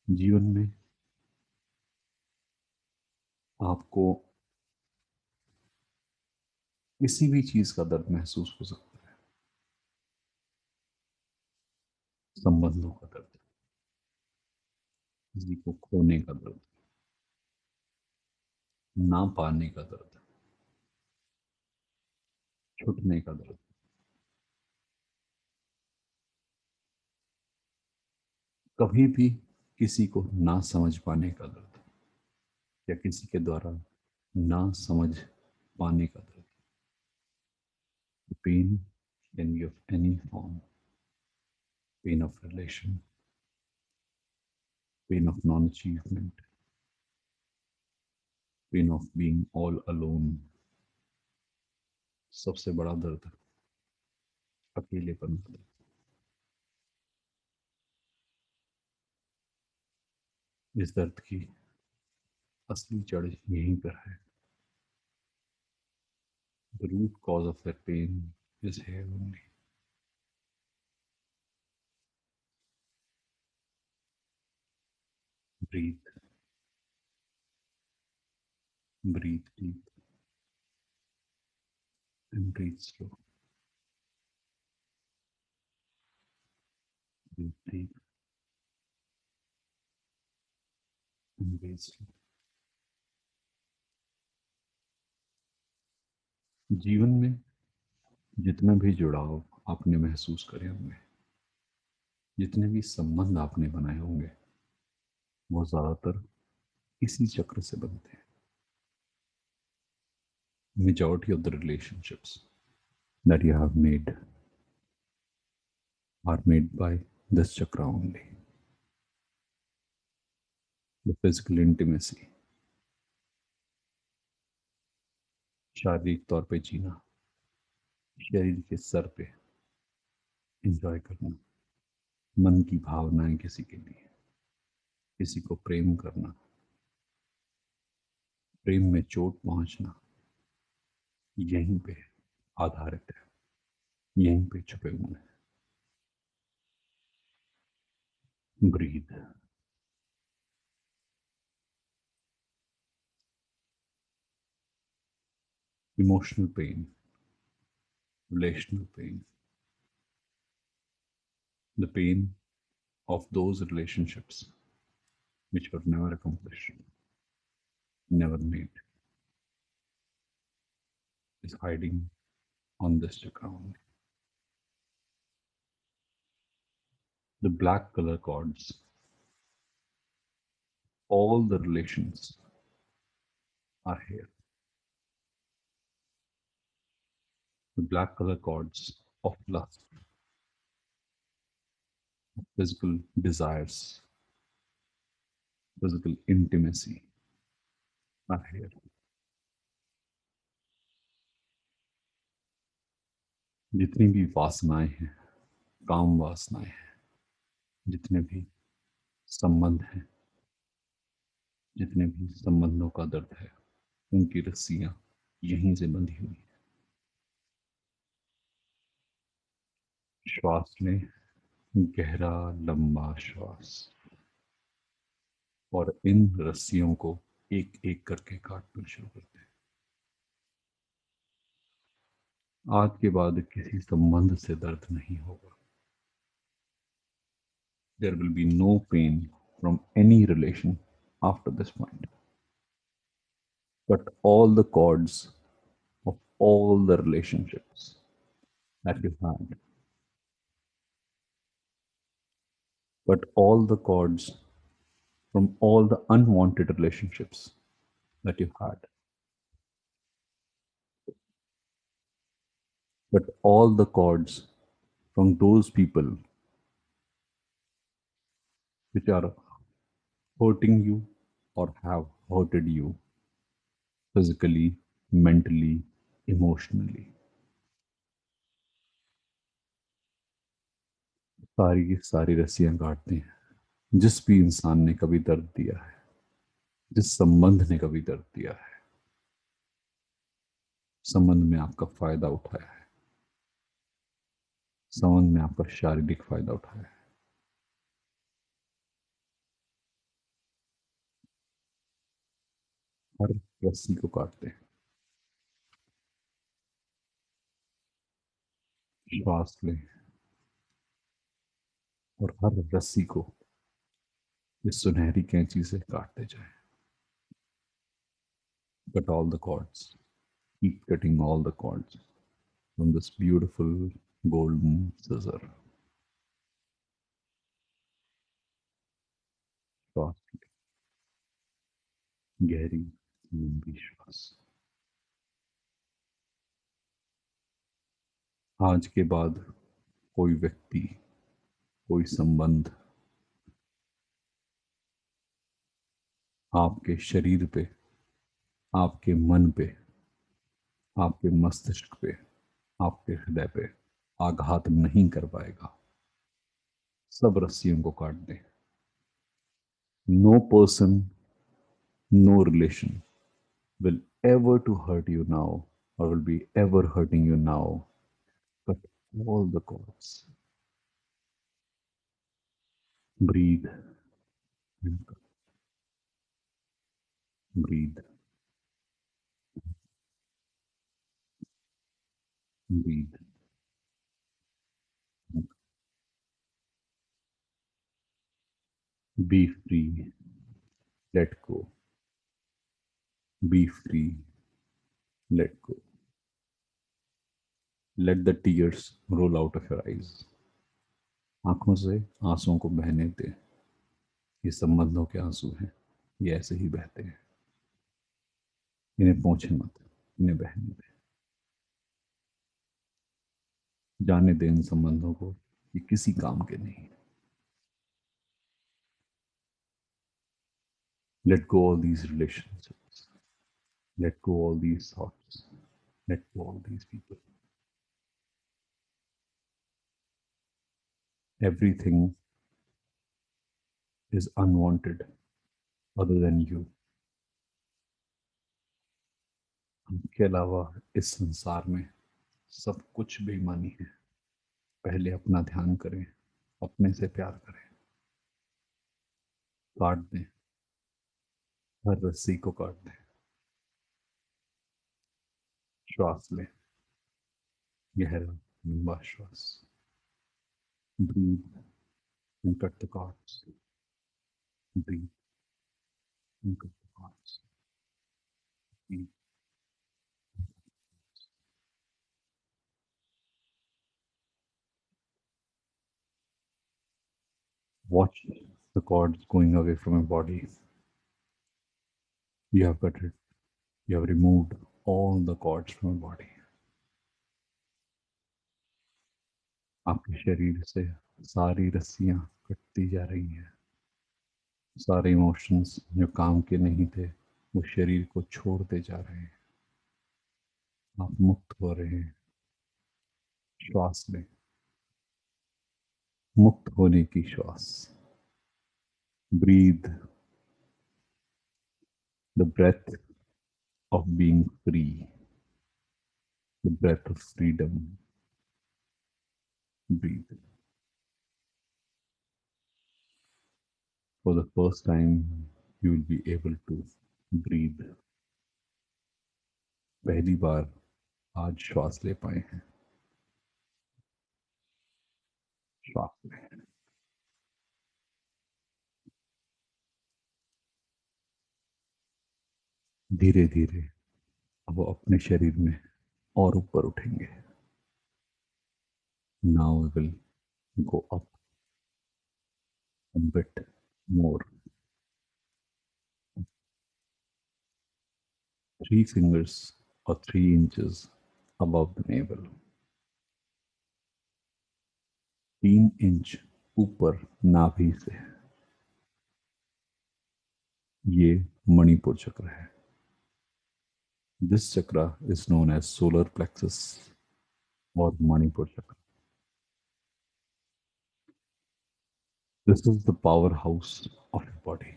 जीवन में आपको किसी भी चीज का दर्द महसूस हो सकता है। संबंधों का दर्द, किसी को खोने का दर्द, ना पाने का दर्द, छूटने का दर्द, कभी भी किसी को ना समझ पाने का दर्द, या किसी के द्वारा ना समझ पाने का दर्द। Pain can be of any form, pain of relation, pain of non achievement, pain of being all alone. सबसे बड़ा दर्द अकेलेपन का दर्द। इस दर्द की असली जड़ यहीं पर है। The root cause of that pain is here only. Breathe, breathe deep, and breathe slow. Breathe deep and breathe slow. जीवन में जितना भी जुड़ाव आपने महसूस करे होंगे, जितने भी संबंध आपने बनाए होंगे, वो ज्यादातर इसी चक्र से बनते हैं। Majority of the relationships that you have made are made by this chakra only. The physical intimacy, शारीरिक तौर पे जीना, शरीर के स्तर पे एंजॉय करना, मन की भावनाएं किसी के लिए, किसी को प्रेम करना, प्रेम में चोट पहुंचना, यहीं पे आधारित है, यहीं पे छुपे हुए हैं. Breathe. Emotional pain, relational pain, the pain of those relationships which were never accomplished, never made, is hiding on this ground. The black color cords, all the relations are here. The black color cords of lust, physical desires, physical intimacy are here. जितनी भी वासनाएं हैं, काम वासनाएं हैं, जितने भी संबंध हैं, जितने भी संबंधों का दर्द है, उनकी रस्सियां यहीं से बंधी हुई हैं. श्वास लें, गहरा लंबा श्वास, और इन रस्सियों को एक एक करके काटना शुरू करते हैं. आज के बाद किसी संबंध से दर्द नहीं होगा. There will be no pain from any relation after this point. But all the cords of all the relationships that you had, but all the cords from all the unwanted relationships that you had, but all the cords from those people which are hurting you or have hurted you physically, mentally, emotionally. सारी की सारी रस्सियां काटते हैं. जिस भी इंसान ने कभी दर्द दिया है, जिस संबंध ने कभी दर्द दिया है, संबंध में आपका फायदा उठाया है, संबंध में आपका शारीरिक फायदा उठाया है, हर रस्सी को काटते हैं. श्वास लें और हर रस्सी को इस सुनहरी कैंची से काटते जाएं. Cut all the cords. Keep cutting all the cords from this beautiful golden scissor. श्वास लें, गहरी लंबी श्वास. आज के बाद कोई व्यक्ति, कोई संबंध आपके शरीर पे, आपके मन पे, आपके मस्तिष्क पे, आपके हृदय पे आघात नहीं कर पाएगा. सब रस्सियों को काट दें. No person, no relation will ever to hurt you now or will be ever hurting you now, but all the cords. Breathe and breathe, breathe. Be free, let go. Be free, let go. Let the tears roll out of your eyes. आंखों से आंसुओं को बहने दे. ये संबंधों के आंसू हैं, ये ऐसे ही बहते हैं. इन्हें पोंछे मत, इन्हें बहने दे. जाने दे इन संबंधों को, ये किसी काम के नहीं. Let go all these relationships. Let go all these thoughts. Let go all these people. Everything is unwanted other than you. आपके अलावा इस संसार में सब कुछ बेईमानी है। पहले अपना ध्यान करें, अपने से प्यार करें, काट दें, हर रस्सी को काट दें। श्वास लें, गहरा लंबा श्वास। Breathe and cut the cords. Breathe and cut the cords. Breathe. Watch the cords going away from your body. You have cut it. You have removed all the cords from your body. आपके शरीर से सारी रस्सियां कटती जा रही हैं। सारे इमोशंस जो काम के नहीं थे वो शरीर को छोड़ते जा रहे हैं। आप मुक्त हो रहे हैं। श्वास लें, मुक्त होने की श्वास। Breathe the breath of being free, the breath of freedom. Breathe. For the first time, you will be able to breathe. पहली बार आज श्वास ले पाए हैं। श्वास लें। धीरे धीरे अब वो अपने शरीर में और ऊपर उठेंगे। Now we will go up a bit more. 3 fingers or 3 inches above the navel. 3 inch ऊपर नाभि से। ये मणिपुर चक्र है। This chakra is known as solar plexus or Manipur chakra. This is the powerhouse of your body.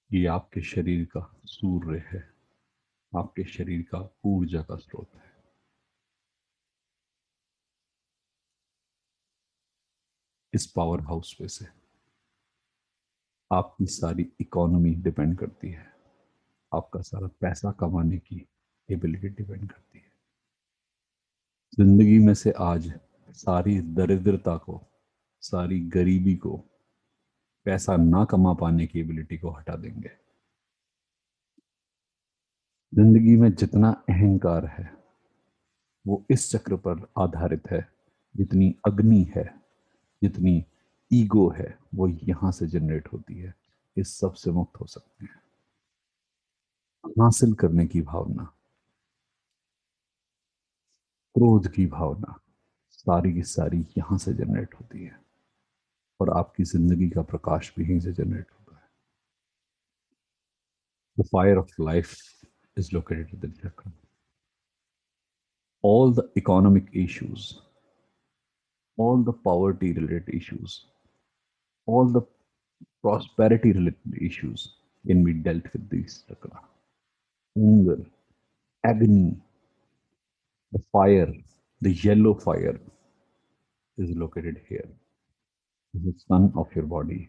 ये आपके शरीर का सूर्य है, आपके शरीर का ऊर्जा का स्रोत है। इस पावर हाउस पे से आपकी सारी इकोनॉमी डिपेंड करती है। आपका सारा पैसा कमाने की एबिलिटी डिपेंड करती है। जिंदगी में से आज सारी दरिद्रता को, सारी गरीबी को, पैसा ना कमा पाने की एबिलिटी को हटा देंगे। जिंदगी में जितना अहंकार है वो इस चक्र पर आधारित है। जितनी अग्नि है, जितनी ईगो है, वो यहां से जनरेट होती है। इस सब से मुक्त हो सकते हैं। हासिल करने की भावना, क्रोध की भावना, सारी की सारी यहां से जनरेट होती है और आपकी जिंदगी का प्रकाश भी यहीं से जनरेट होता है। The fire of life is located in चक्र। All the economic issues, all the poverty related issues, all the prosperity related issues can be dealt with this chakra. Anger, agony, the fire, the yellow fire is located here. This is the sun of your body.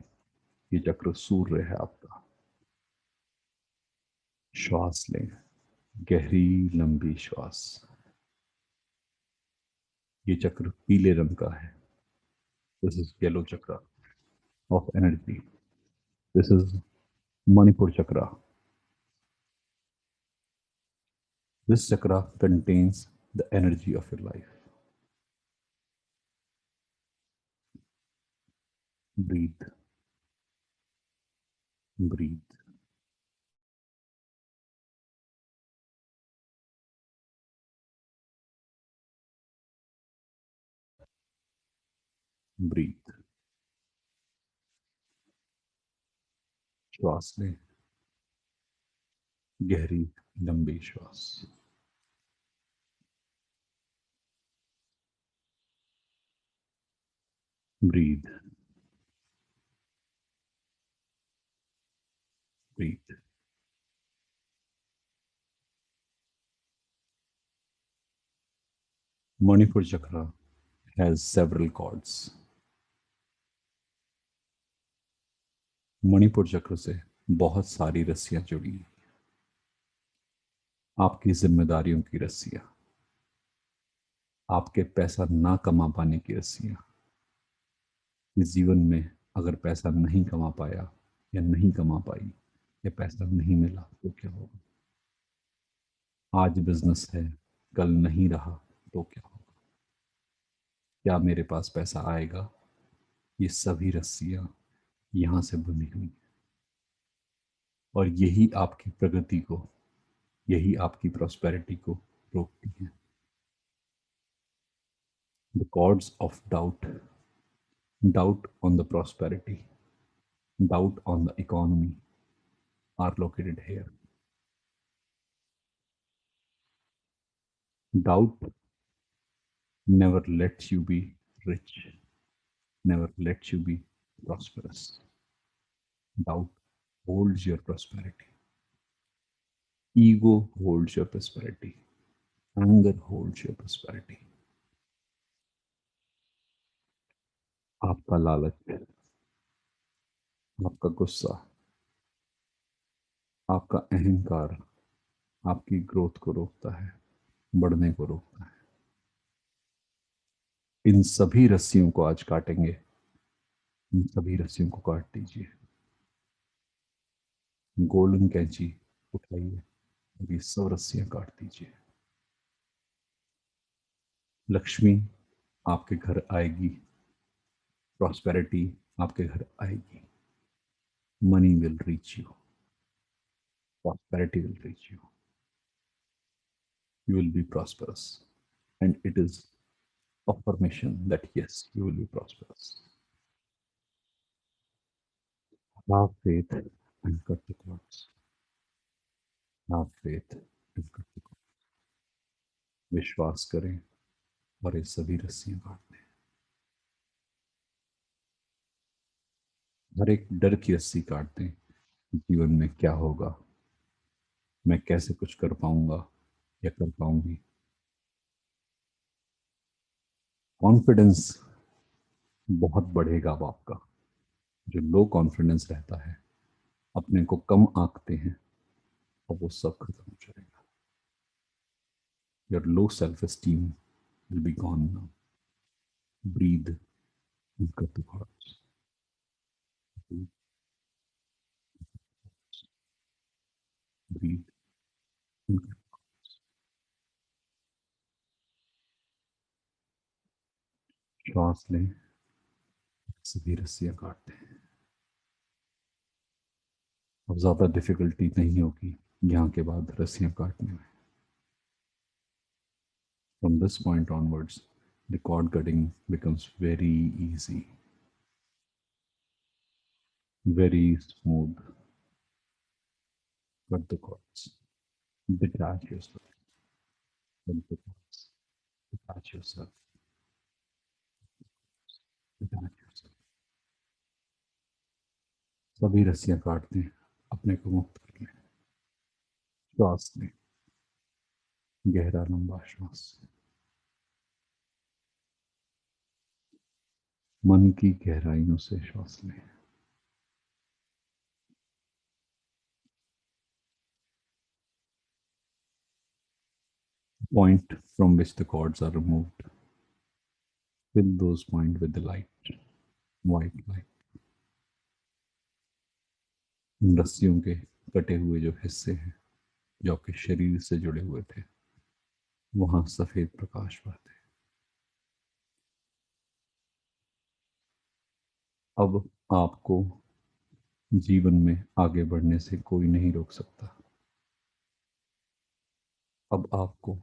ये चक्र सूर्य है आपका। श्वास लें, गहरी लंबी श्वास। ये चक्र पीले रंग का है। This is yellow chakra of energy. This is Manipur chakra. This chakra contains the energy of your life. Breathe, breathe, breathe. श्वास लें, गहरी लंबी श्वास। Breathe, breathe. मणिपुर चक्र हैज सेवरल कॉर्ड्स। मणिपुर चक्र से बहुत सारी रस्सियां जुड़ी हैं। आपकी जिम्मेदारियों की रस्सियां, आपके पैसा ना कमा पाने की रस्सियां। इस जीवन में अगर पैसा नहीं कमा पाया या नहीं कमा पाई या पैसा नहीं मिला तो क्या होगा? आज बिजनेस है, कल नहीं रहा तो क्या होगा? क्या मेरे पास पैसा आएगा? ये सभी रस्सियां यहां से बंधी हुई हैं। और यही आपकी प्रगति को, यही आपकी प्रॉस्पेरिटी को रोकती है। The cords of doubt, doubt on the prosperity, doubt on the economy are located here. Doubt never lets you be rich, never lets you be prosperous. Doubt holds your prosperity. Ego holds your prosperity. Anger holds your prosperity. आपका लालच, आपका गुस्सा, आपका अहंकार आपकी growth को रोकता है, बढ़ने को रोकता है। इन सभी रस्सियों को आज काटेंगे। इन सभी रस्सियों को काट दीजिए। गोल्डन कैंची उठाइए और ये सब रस्सियां काट दीजिए। लक्ष्मी आपके घर आएगी, प्रॉस्पेरिटी आपके घर आएगी। Money will reach you, prosperity will reach you, you will be prosperous, and it is affirmation that yes, you will be prosperous. Have faith and cut the cords. Have faith and cut the cords. विश्वास करें और ये सभी रस्सियां काट दें। हर एक डर की रस्सी काट दें। जीवन में क्या होगा, मैं कैसे कुछ कर पाऊंगा या कर पाऊंगी। कॉन्फिडेंस बहुत बढ़ेगा अब आपका। जो लो कॉन्फिडेंस रहता है, अपने को कम आंकते हैं, और वो सब खत्म हो जाएगा। Your low self esteem will be gone now. Breathe and cut the cords. Breathe and cut. श्वास लें, सभी रस्सियां काट दें। अब ज्यादा डिफिकल्टी नहीं होगी यहाँ के बाद रस्सियां काटने में। From this point onwards, the cord cutting becomes very easy, very smooth. Cut the cords. Detach yourself. Cut the cords. Detach yourself. Detach yourself. सभी रस्सियां काट दें, अपने को मुक्त कर लें। श्वास लें, गहरा लंबा श्वास। मन की गहराइयों से श्वास लें। Point from which the cords are removed, fill those points with the light, white light. इन रस्सियों के कटे हुए जो हिस्से हैं, जो आपके शरीर से जुड़े हुए थे, वहां सफेद प्रकाश भरते। अब आपको जीवन में आगे बढ़ने से कोई नहीं रोक सकता। अब आपको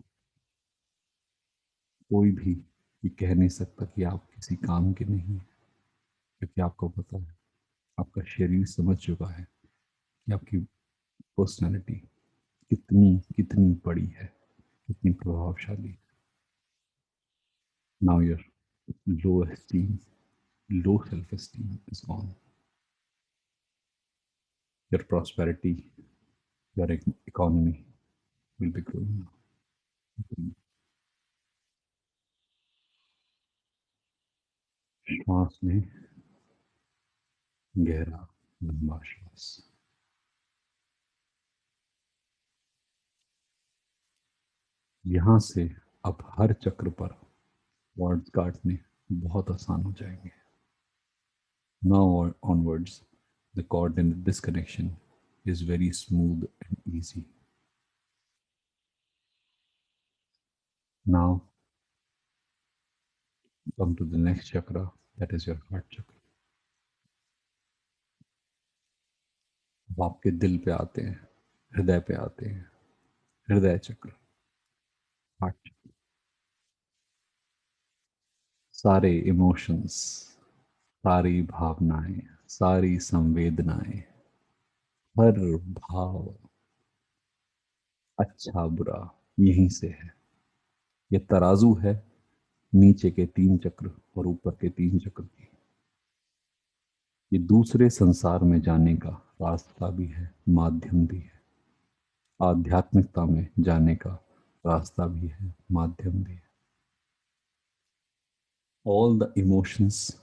कोई भी ये कह नहीं सकता कि आप किसी काम के नहीं हैं, क्योंकि आपको पता है, आपका शरीर समझ चुका है कि आपकी पर्सनैलिटी कितनी कितनी बड़ी है, कितनी प्रभावशाली। Now your low esteem, low self-esteem is gone. Your prosperity, your economy will be growing. श्वास में गहरा लंबा श्वास। यहाँ से अब हर चक्र पर वर्ड्स काटने बहुत आसान हो जाएंगे। Now onwards, the coordinate disconnection is very smooth and easy. Now come to the next chakra, that is your heart chakra. अब आपके दिल पे आते हैं, हृदय पे आते हैं, हृदय चक्र, हार्ट चक्र। सारे इमोशंस, सारी भावनाएं, सारी संवेदनाएं, हर भाव, अच्छा बुरा, यहीं से है। ये तराजू है नीचे के 3 चक्र और ऊपर के 3 चक्र की। ये दूसरे संसार में जाने का रास्ता भी है, माध्यम भी है। आध्यात्मिकता में जाने का रास्ता भी है, माध्यम भी है। All the emotions,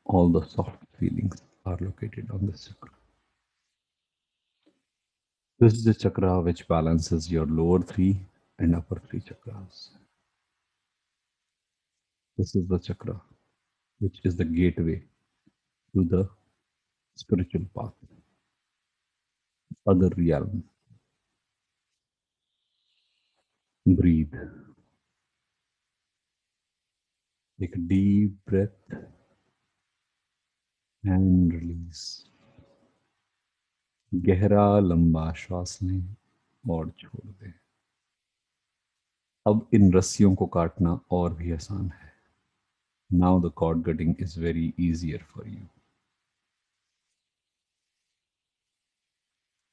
all the soft feelings are located on this chakra. This is the chakra which balances your lower 3 and upper 3 chakras. This is the chakra which is the gateway to the spiritual path, other realm. Breathe. Take a deep breath and release. गहरा लंबा श्वास लें और छोड़ दें। अब इन रस्सियों को काटना और भी आसान है। Now the cord cutting is very easier for you.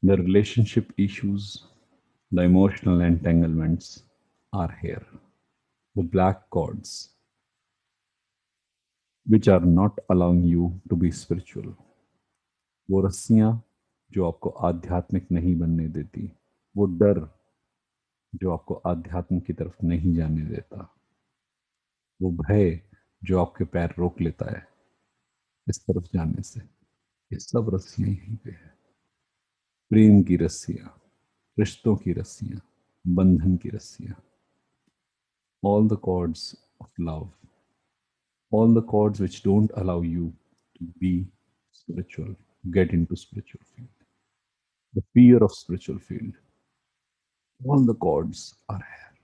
The relationship issues, the emotional entanglements are here. The black cords, which are not allowing you to be spiritual. वो रस्सियां जो आपको आध्यात्मिक नहीं बनने देती, वो डर जो आपको आध्यात्म की तरफ नहीं जाने देता, वो भय जो आपके पैर रोक लेता है इस तरफ जाने से, ये सब रस्सियां यहीं पे है। प्रेम की रस्सियां, रिश्तों की रस्सियां, बंधन की रस्सियां, all the cords of love, all the cords which don't allow you to be spiritual, get into spiritual field, the fear of spiritual field, all the cords are here.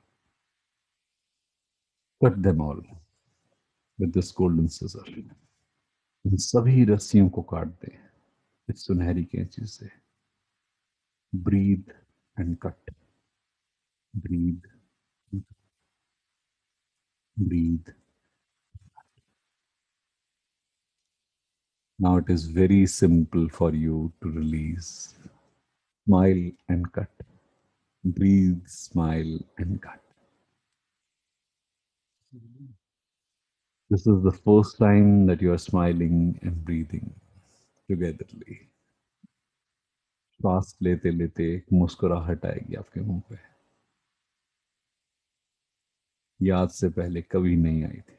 Cut them all with this golden scissor. इन सभी रस्सियों को काट दें इस सुनहरी कैंची से। Breathe and cut. Breathe. Breathe. Now it is very simple for you to release. Smile and cut. Breathe, smile and cut. This is the first time that you are smiling and breathing togetherly. श्वास लेते लेते एक मुस्कुराहट आएगी आपके मुंह पे, याद से पहले कभी नहीं आई थी।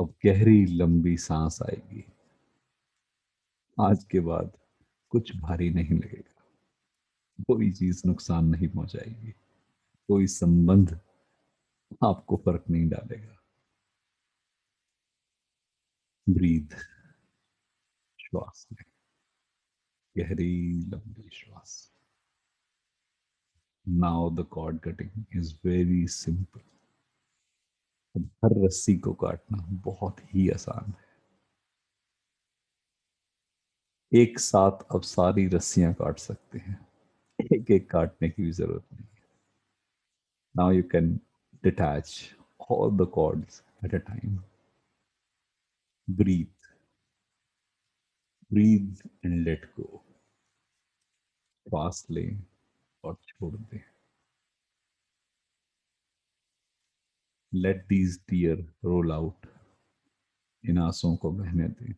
अब गहरी लंबी सांस आएगी। आज के बाद कुछ भारी नहीं लगेगा, कोई चीज नुकसान नहीं पहुंचाएगी, कोई संबंध आपको फर्क नहीं डालेगा। ब्रीथ, श्वास लें, गहरी लंबी श्वास। Now the cord cutting is very simple. अब हर रस्सी को काटना बहुत ही आसान है। एक साथ अब सारी रस्सियां काट सकते हैं, एक एक काटने की भी जरूरत नहीं। Now you can detach all the cords at a time. Breathe, breathe and let go. सांस लें और छोड़ दें. Let these tears roll out. इन आंसुओं को बहने दें.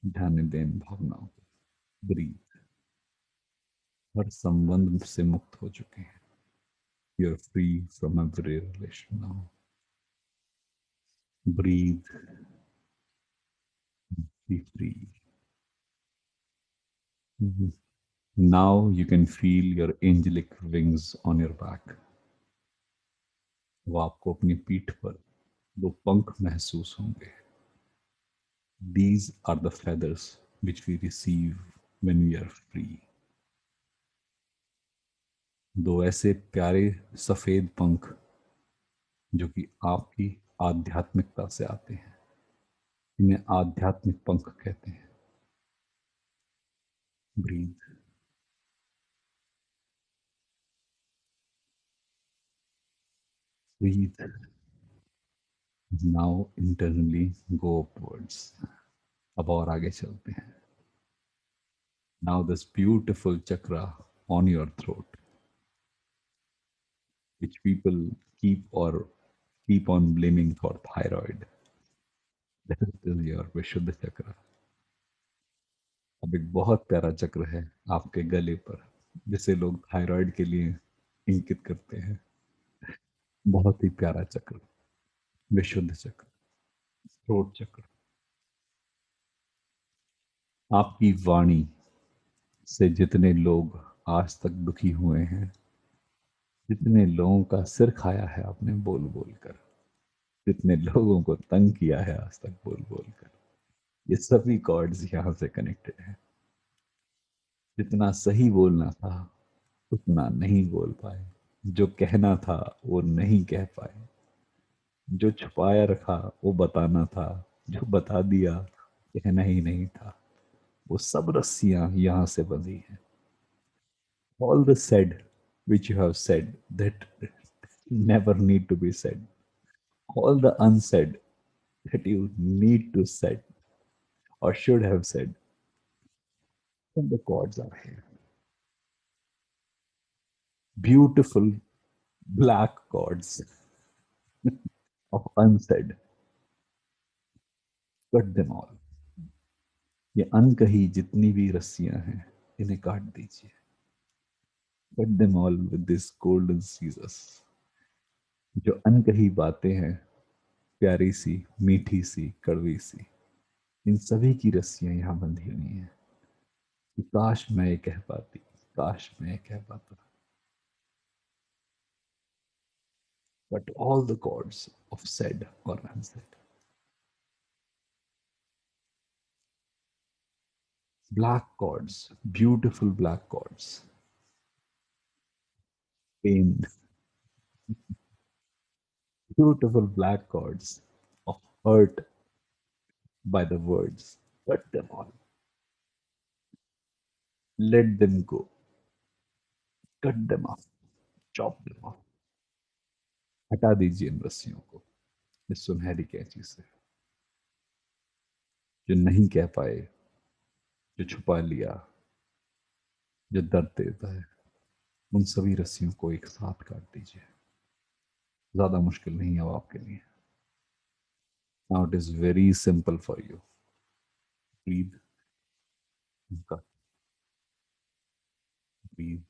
ध्यान दें इन भावनाओं को. ब्रीथ. हर संबंध से मुक्त हो चुके हैं. You are free from every relation now. Breathe. Be free. Now you can feel your angelic wings on your back. वो आपको अपनी पीठ पर दो पंख महसूस होंगे. These are the feathers which we receive when we are free. दो ऐसे प्यारे सफेद पंख जो कि आपकी आध्यात्मिकता से आते हैं. इन्हें आध्यात्मिक पंख कहते हैं. Breathe. Breathe. Now internally go upwards. अब और आगे चलते हैं. Now this beautiful chakra on your throat which people keep on blaming for thyroid. That is your विशुद्ध चक्र. अब एक बहुत प्यारा चक्र है आपके गले पर जिसे लोग थायराइड के लिए इंकित करते हैं. बहुत ही प्यारा चक्र. विशुद्ध चक्र. थ्रोट चक्र. आपकी वाणी से जितने लोग आज तक दुखी हुए हैं, जितने लोगों का सिर खाया है आपने बोल बोल कर, जितने लोगों को तंग किया है आज तक बोल बोल कर, ये सभी कॉर्ड्स यहाँ से कनेक्टेड हैं. जितना सही बोलना था उतना नहीं बोल पाए. जो कहना था वो नहीं कह पाए. जो छुपाया रखा वो बताना था. जो बता दिया कहना ही नहीं था. वो सब रस्सियां यहां से बंधी हैं. All the said which you have said that never need to be said. All the unsaid that you need to said or should have said. And the chords are here. Beautiful black chords of unsaid. Cut them all. ये अनकही जितनी भी रस्सियां हैं इन्हें काट दीजिए. Cut them all with this golden scissors. जो अनकही बातें हैं, प्यारी सी, मीठी सी, कड़वी सी, इन सभी की रस्सियां यहाँ बंधी हुई हैं. कि काश मैं ये कह पाती, काश मैं ये कह पाता. But all the chords of said or unsaid. Black chords, beautiful black chords. Pain, beautiful black chords of hurt by the words. Cut them all. Let them go. Cut them off. Chop them off. हटा दीजिए इन रस्सियों को इस सुनहरी कैंची से. जो नहीं कह पाए, जो छुपा लिया, जो दर्द देता है, उन सभी रस्सियों को एक साथ काट दीजिए. ज्यादा मुश्किल नहीं है अब आपके लिए. Now it is very simple for you. Breathe. cut. Breathe.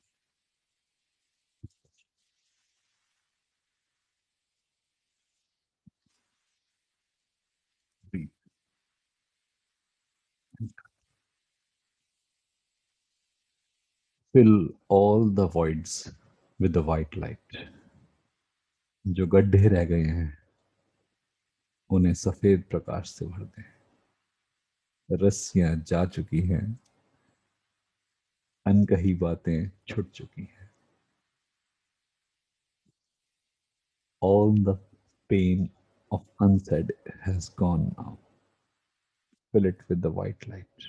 Breathe. Fill all the voids with the white light. जो गड्ढे रह गए हैं उन्हें सफेद प्रकाश से भर दें. रस्सियां जा चुकी हैं. अनकही बातें छुट चुकी हैं. All the pain of unsaid has gone now. Fill it with the white light.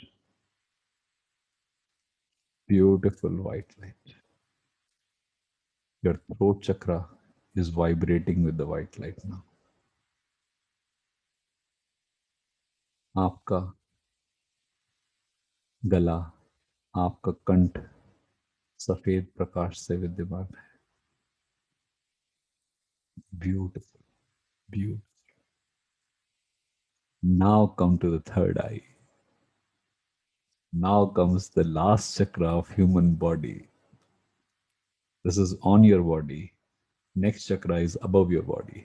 Beautiful white light. Your throat chakra is vibrating with the white light now. आपका गला, आपका कंठ सफेद प्रकाश से विद्यमान है. Beautiful. Beautiful. Now come to the third eye. Now comes the last chakra of human body. This is on your body. Next chakra is above your body.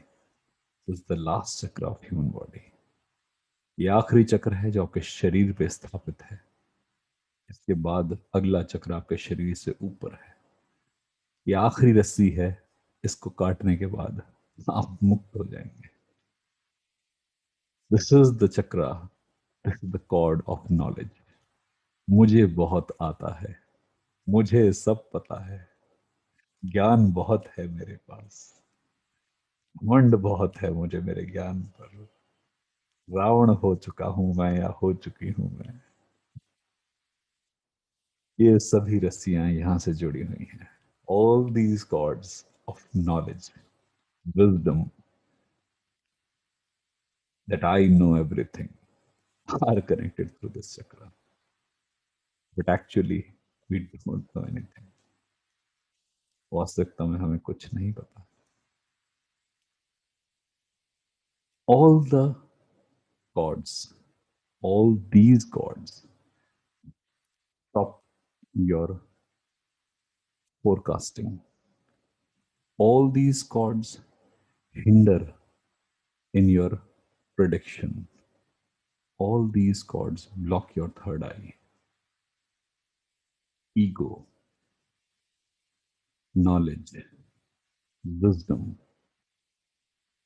This is the last chakra of human body. ये आखिरी चक्र है जो आपके शरीर पे स्थापित है. इसके बाद अगला चक्र आपके शरीर से ऊपर है. ये आखिरी रस्सी है. इसको काटने के बाद आप मुक्त हो जाएंगे. This is the chakra. This is the cord of knowledge. मुझे बहुत आता है. मुझे सब पता है. ज्ञान बहुत है मेरे पास. घमंड बहुत है मुझे मेरे ज्ञान पर. रावण हो चुका हूं मैं या हो चुकी हूं मैं. ये सभी रस्सियां यहां से जुड़ी हुई हैं. All these chords of knowledge, wisdom, that I know everything, are connected through this chakra. But actually we don't know anything. वास्तविकता में हमें कुछ नहीं पता. All the chords, all these chords stop your forecasting. All these chords hinder in your prediction. All these chords block your third eye. Ego, knowledge, wisdom.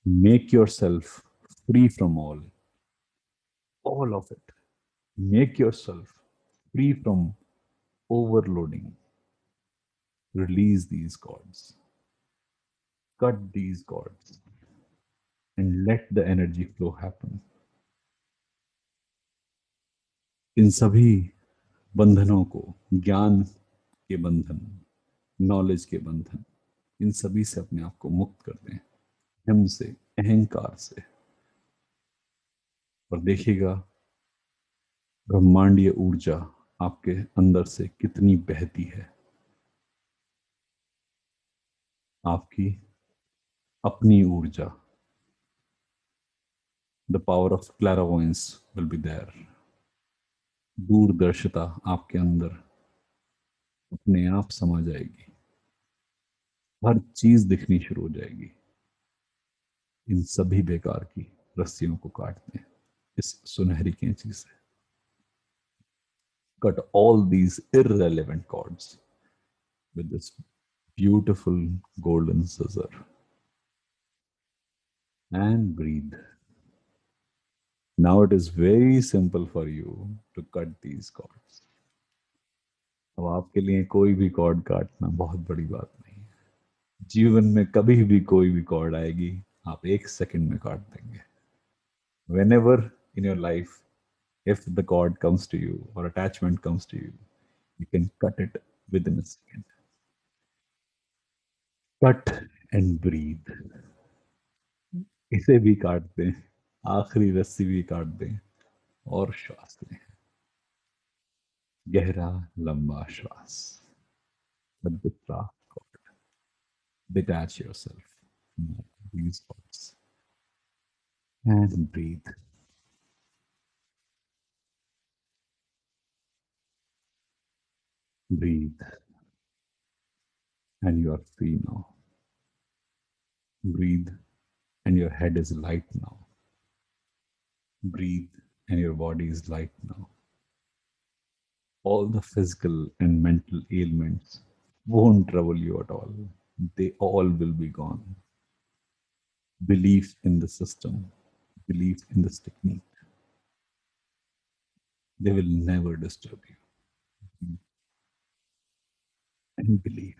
Make yourself free from all of it. Make yourself free from overloading. Release these chords. Cut these chords and let the energy flow happen. इन सभी बंधनों को, ज्ञान के बंधन, knowledge के बंधन, इन सभी से अपने आप को मुक्त कर दें. हम से, अहंकार से. और देखिएगा ब्रह्मांडीय ऊर्जा आपके अंदर से कितनी बहती है. आपकी अपनी ऊर्जा, the power of clairvoyance will be there. दूरदर्शिता आपके अंदर अपने आप समा जाएगी. हर चीज दिखनी शुरू हो जाएगी. इन सभी बेकार की रस्सियों को काट दें इस सुनहरी कैंची से. Cut all these irrelevant chords with this beautiful golden scissor and breathe. Now it is very simple for you to cut these chords. अब आपके लिए कोई भी कॉर्ड काटना बहुत बड़ी बात नहीं है. जीवन में कभी भी कोई भी कॉर्ड आएगी, आप एक सेकंड में काट देंगे. Whenever in your life, if the cord comes to you or attachment comes to you, you can cut it within a second. Cut and breathe. इसे भी काट दें, आखिरी रस्सी भी काट दें और श्वास लें. गहरा लंबा श्वास. Let the breath go. Detach yourself from these thoughts and breathe. Breathe, and you are free now. Breathe, and your head is light now. Breathe, and your body is light now. All the physical and mental ailments won't trouble you at all. They all will be gone. Belief in the system, belief in this technique, they will never disturb you. And believe.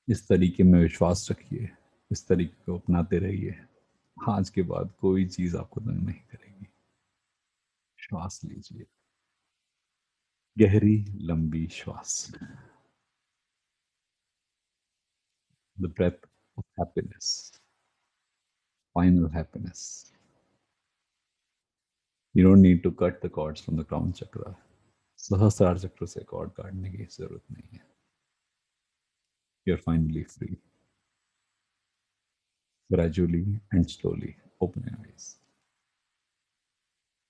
इस तरीके में विश्वास रखिए. इस तरीके को अपनाते रहिए. आज के बाद कोई चीज आपको तंग नहीं करेगी. श्वास लीजिए. गहरी लंबी श्वास. The breath of happiness, final happiness. You don't need to cut the cords from the crown chakra. सहस्रार चक्र से कॉर्ड काटने की जरूरत नहीं है। You are finally free. Gradually and slowly open your eyes.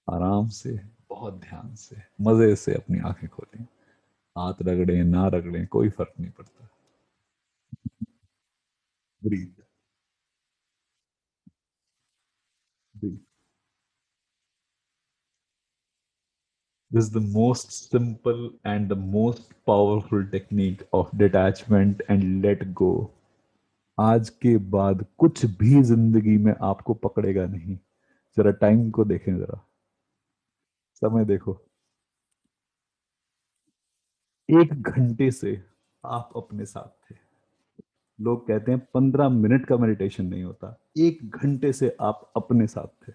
आराम से, बहुत ध्यान से, मजे से अपनी आंखें खोलें। हाथ रगड़े ना रगड़े कोई फर्क नहीं पड़ता। Breathe. Breathe. This is the most simple and the most powerful technique of detachment and let go. आज के बाद कुछ भी जिंदगी में आपको पकड़ेगा नहीं। जरा टाइम को देखें, जरा समय देखो। 1 घंटे से आप अपने साथ थे। लोग कहते हैं 15 मिनट का मेडिटेशन नहीं होता, 1 घंटे से आप अपने साथ थे।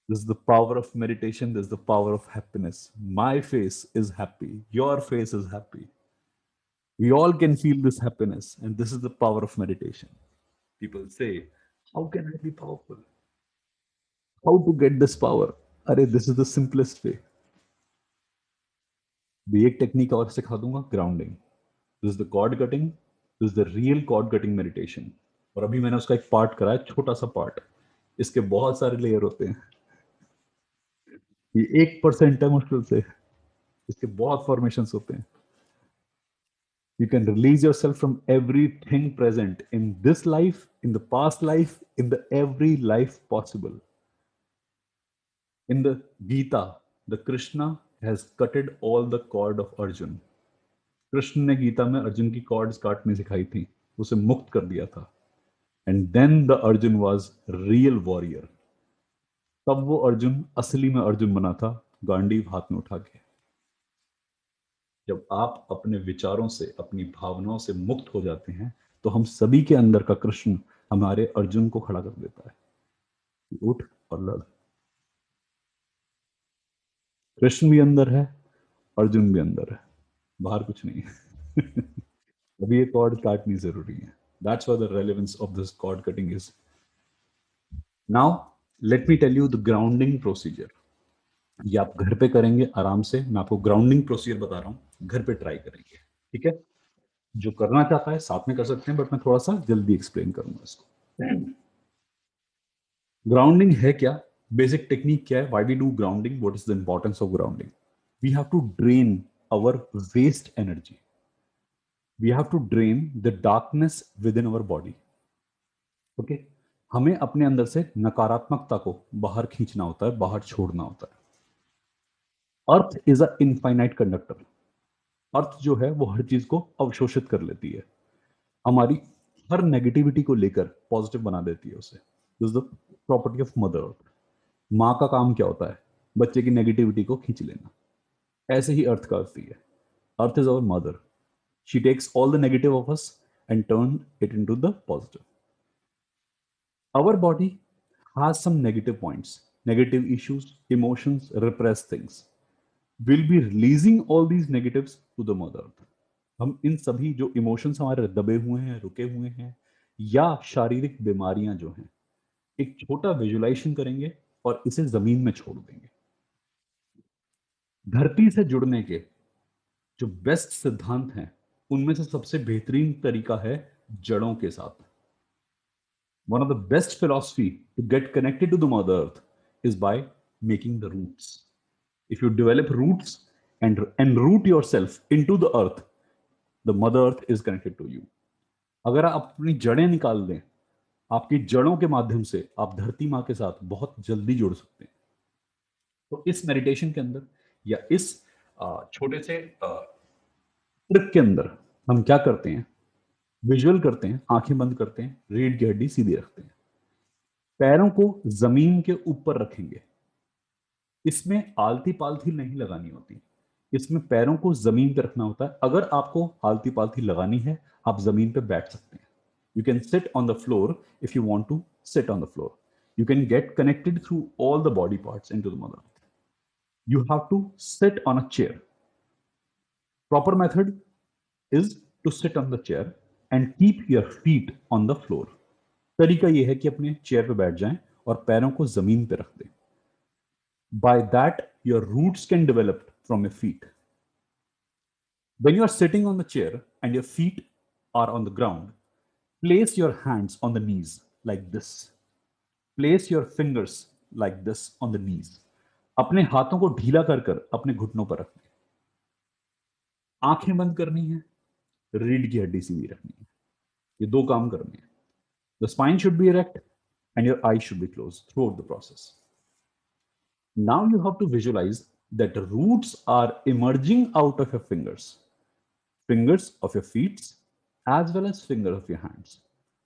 This is the power of meditation. This is the power of happiness. My face is happy. Your face is happy. We all can feel this happiness. And this is the power of meditation. People say, how can I be powerful? How to get this power? अरे, this is the simplest way. भी एक technique और सिखा दूंगा, grounding. This is the cord cutting. This is the real cord cutting meditation. और अभी मैंने उसका एक पार्ट कराया, छोटा सा पार्ट। इसके बहुत सारे लेयर होते हैं। ये 1% है मुश्किल से, इसके बहुत फॉर्मेशंस होते हैं। You can release yourself from everything present in this life, in the past life, in the every life possible. In the Gita, the Krishna has cutted all the cord of Arjun. Krishna ने गीता में अर्जुन की chords काटनी सिखाई थी, उसे मुक्त कर दिया था। And then the Arjun was real warrior. तब वो अर्जुन असली में अर्जुन बना था, गांडीव हाथ में उठा के। जब आप अपने विचारों से, अपनी भावनाओं से मुक्त हो जाते हैं, तो हम सभी के अंदर का कृष्ण हमारे अर्जुन को खड़ा कर देता है। उठ और लड़। कृष्ण भी अंदर है, अर्जुन भी अंदर है, बाहर कुछ नहीं है। अभी ये कॉर्ड काटनी जरूरी है। That's why the relevance of this cord cutting is. Now let me tell you the grounding procedure. ये आप घर पे करेंगे आराम से। मैं आपको ग्राउंडिंग प्रोसीजर बता रहा हूं, घर पे ट्राई करेंगे, ठीक है? जो करना चाहता है साथ में कर सकते हैं, बट मैं थोड़ा सा जल्दी एक्सप्लेन करूंगा इसको। ग्राउंडिंग है क्या, बेसिक टेक्निक क्या है, why we do grounding, what is the importance of grounding? We have to drain our waste energy. We have to drain the darkness within our body. Okay, हमें अपने अंदर से नकारात्मकता को बाहर खींचना होता है, बाहर छोड़ना होता है। Earth is a infinite conductor. Earth जो है वो हर चीज को अवशोषित कर लेती है, हमारी हर नेगेटिविटी को लेकर पॉजिटिव बना देती है उसे। This is the property of mother earth. माँ का काम क्या होता है? बच्चे की नेगेटिविटी को खींच लेना। ऐसे ही अर्थ का अर्थ है। Earth is our mother. She takes all the negative of us and turn it into the positive. Our body has some negative points, negative issues, emotions, repressed things. We'll be releasing all these negatives to the mother earth. हम इन सभी जो emotions हमारे दबे हुए हैं, रुके हुए हैं, या शारीरिक बीमारियां जो हैं, एक छोटा विजुलाइजेशन करेंगे और इसे जमीन में छोड़ देंगे। धरती से जुड़ने के जो बेस्ट सिद्धांत हैं, उनमें से सबसे बेहतरीन तरीका है जड़ों के साथ। One of the best philosophy to get connected to the mother earth is by making the roots. If you develop roots and enroot yourself into the earth, the mother earth is connected to you. अगर आप अपनी जड़ें निकाल दें, आपकी जड़ों के माध्यम से आप धरती माँ के साथ बहुत जल्दी जुड़ सकते हैं। तो इस मेडिटेशन के अंदर या इस छोटे से ट्रिक के अंदर हम क्या करते हैं? विजुअल करते हैं, आंखें बंद करते हैं, रीढ़ की हड्डी सीधी रखते हैं, पैरों को जमीन के ऊपर रखेंगे। इसमें आलती पालथी नहीं लगानी होती, इसमें पैरों को जमीन पे रखना होता है। अगर आपको आलती पालथी लगानी है, आप जमीन पे बैठ सकते हैं। You can sit on the floor if you want to sit on the floor. You can get connected through all the body parts into the mother. You have to sit on a chair. Proper method is to sit on the chair and keep your feet on the floor. तरीका यह है कि अपने chair पे बैठ जाएं और पैरों को जमीन पे रख दें। By that your roots can develop from your feet. When you are sitting on the chair and your feet are on the ground, place your hands on the knees like this. Place your fingers like this on the knees. अपने हाथों को ढीला कर कर अपने घुटनों पर रखना है। आंखें बंद करनी है, रीढ़ की हड्डी सीधी रखनी है। ये दो काम करने हैं। The spine should be erect and your eyes should be closed throughout the process. Now you have to visualize that the roots are emerging out of your fingers of your feet as well as fingers of your hands.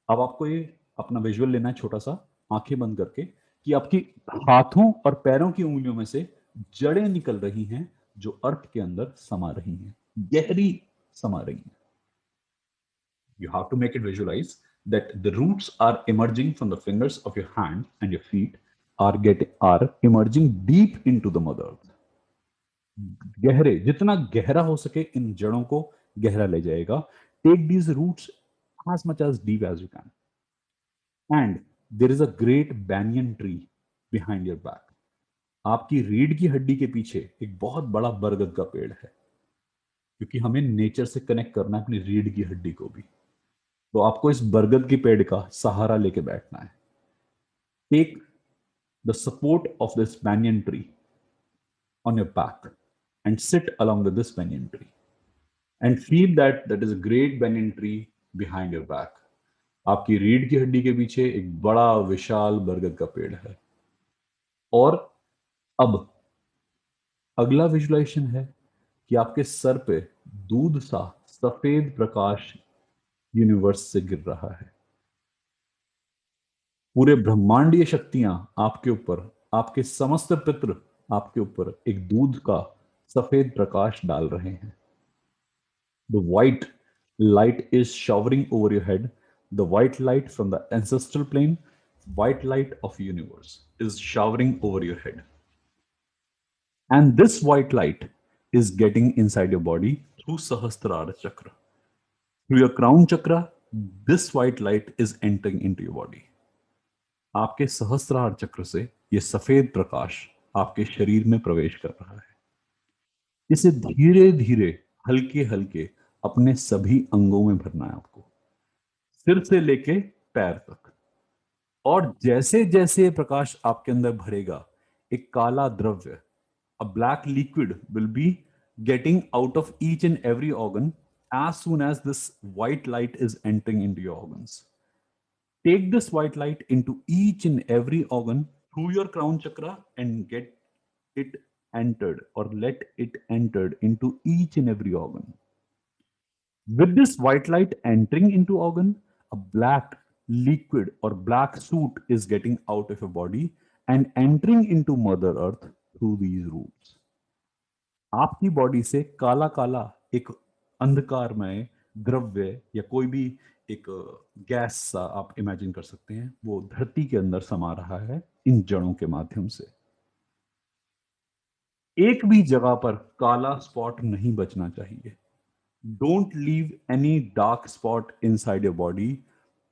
अब आपको ये अपना visual लेना है छोटा सा, आंखें बंद करके, कि आपकी हाथों और पैरों की उंगलियों में से जड़ें निकल रही हैं जो अर्थ के अंदर समा रही हैं, गहरी समा रही हैं। You have to make it visualize that the roots are emerging from the fingers of your hand and your feet are emerging deep into the mother earth. गहरे, जितना गहरा हो सके इन जड़ों को गहरा ले जाएगा. Take these roots as much as deep as you can. And there is a great banyan tree behind your back. आपकी रीढ़ की हड्डी के पीछे एक बहुत बड़ा बरगद का पेड़ है, क्योंकि हमें नेचर से कनेक्ट करना है अपनी रीढ़ की हड्डी को भी. तो आपको इस बरगद के पेड़ का सहारा लेके बैठना है. Take the support of this banyan tree on your back and sit along with this banyan tree and feel that is a great banyan tree behind your back. आपकी रीढ़ की हड्डी के पीछे एक बड़ा विशाल बरगद का पेड़ है. और अब अगला विजुलाइजेशन है कि आपके सर पे दूध सा सफेद प्रकाश यूनिवर्स से गिर रहा है. पूरे ब्रह्मांडीय शक्तियां आपके ऊपर, आपके समस्त पितृ आपके ऊपर एक दूध का सफेद प्रकाश डाल रहे हैं. The white light is showering over your head. The white light from the ancestral plane, white light of universe is showering over your head. And this white light is getting inside your body through Sahasrara chakra. Through your crown chakra, this white light is entering into your body. आपके सहस्त्रार चक्र से ये सफेद प्रकाश आपके शरीर में प्रवेश कर रहा है. इसे धीरे धीरे हल्के हल्के अपने सभी अंगों में भरना है आपको, सिर से लेके पैर तक. और जैसे जैसे प्रकाश आपके अंदर भरेगा, एक काला द्रव्य, a black liquid will be getting out of each and every organ as soon as this white light is entering into your organs. Take this white light into each and every organ through your crown chakra and get it entered, or let it entered into each and every organ. With this white light entering into organ, a black liquid or black soot is getting out of your body and entering into Mother Earth through these roots. आपकी body से काला काला एक अंधकारमय द्रव्य या कोई भी एक गैस सा आप इमेजिन कर सकते हैं, वो धरती के अंदर समा रहा है इन जड़ों के माध्यम से. एक भी जगह पर काला स्पॉट नहीं बचना चाहिए. Don't leave any dark spot inside your body.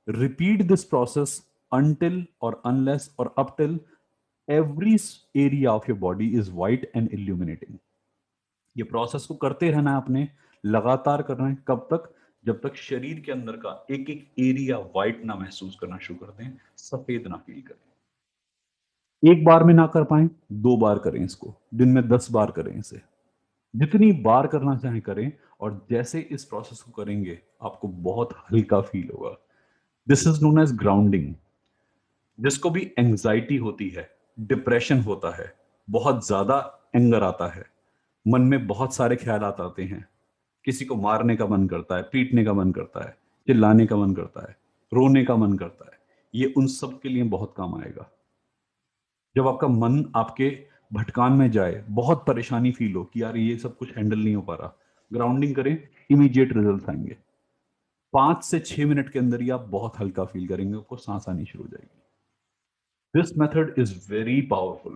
Repeat this process until or unless or up till every area of your body is white and illuminating. ये प्रोसेस को करते रहना है आपने, लगातार करना है. कब तक? जब तक शरीर के अंदर का एक एक एरिया व्हाइट ना महसूस करना शुरू कर दें, सफेद ना फील करें. एक बार में ना कर पाए, 2 बार करें इसको, दिन में 10 बार करें इसे, जितनी बार करना चाहें करें. और जैसे इस प्रोसेस को करेंगे आपको बहुत हल्का फील होगा. This is known as grounding. जिसको भी एंजाइटी होती है, डिप्रेशन होता है, बहुत ज्यादा एंगर आता है, मन में बहुत सारे ख्यालात आते हैं, किसी को मारने का मन करता है, पीटने का मन करता है, चिल्लाने का मन करता है, रोने का मन करता है, ये उन सब के लिए बहुत काम आएगा. जब आपका मन आपके भटकान में जाए, बहुत परेशानी फील हो कि यार ये सब कुछ हैंडल नहीं हो पा रहा, ग्राउंडिंग करें, इमीडिएट रिजल्ट आएंगे. 5 से 6 मिनट के अंदर ही आप बहुत हल्का फील करेंगे, आपको सांस आनी शुरू हो जाएगी. This method is very powerful.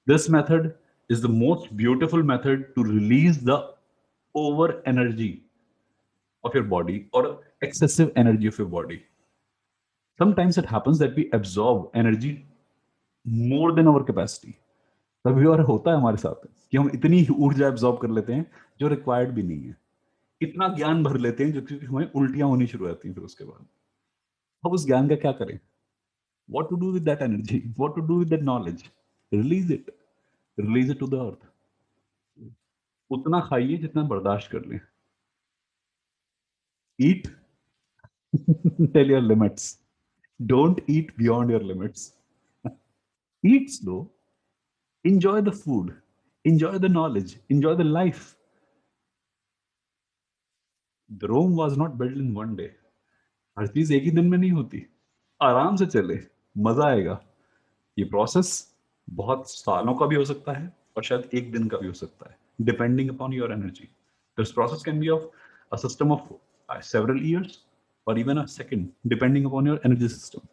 This method is the most beautiful method to release the over energy of your body or excessive energy of your body. Sometimes it happens that we absorb energy more than our capacity. कभी और होता है हमारे साथ कि हम इतनी ऊर्जा एब्जॉर्ब कर लेते हैं जो रिक्वायर्ड भी नहीं है, इतना ज्ञान भर लेते हैं जो कि हमें उल्टियां होनी शुरू हो जाती हैं फिर उसके बाद। अब उस ज्ञान का क्या करें? What to do with that energy? What to do with that knowledge? Release it. Release it to the earth. उतना खाइए जितना बर्दाश्त कर लें। Eat till your limits. Don't eat beyond your limits. Eat slow. Enjoy the food. Enjoy the knowledge. Enjoy the life. The Rome was not built in one day. हर चीज एक ही दिन में नहीं होती। आराम से चले, मजा आएगा। ये प्रोसेस बहुत सालों का भी हो सकता है और शायद एक दिन का भी हो सकता है, depending upon your energy. This process can be of a system of several years और even a second, depending upon your energy system.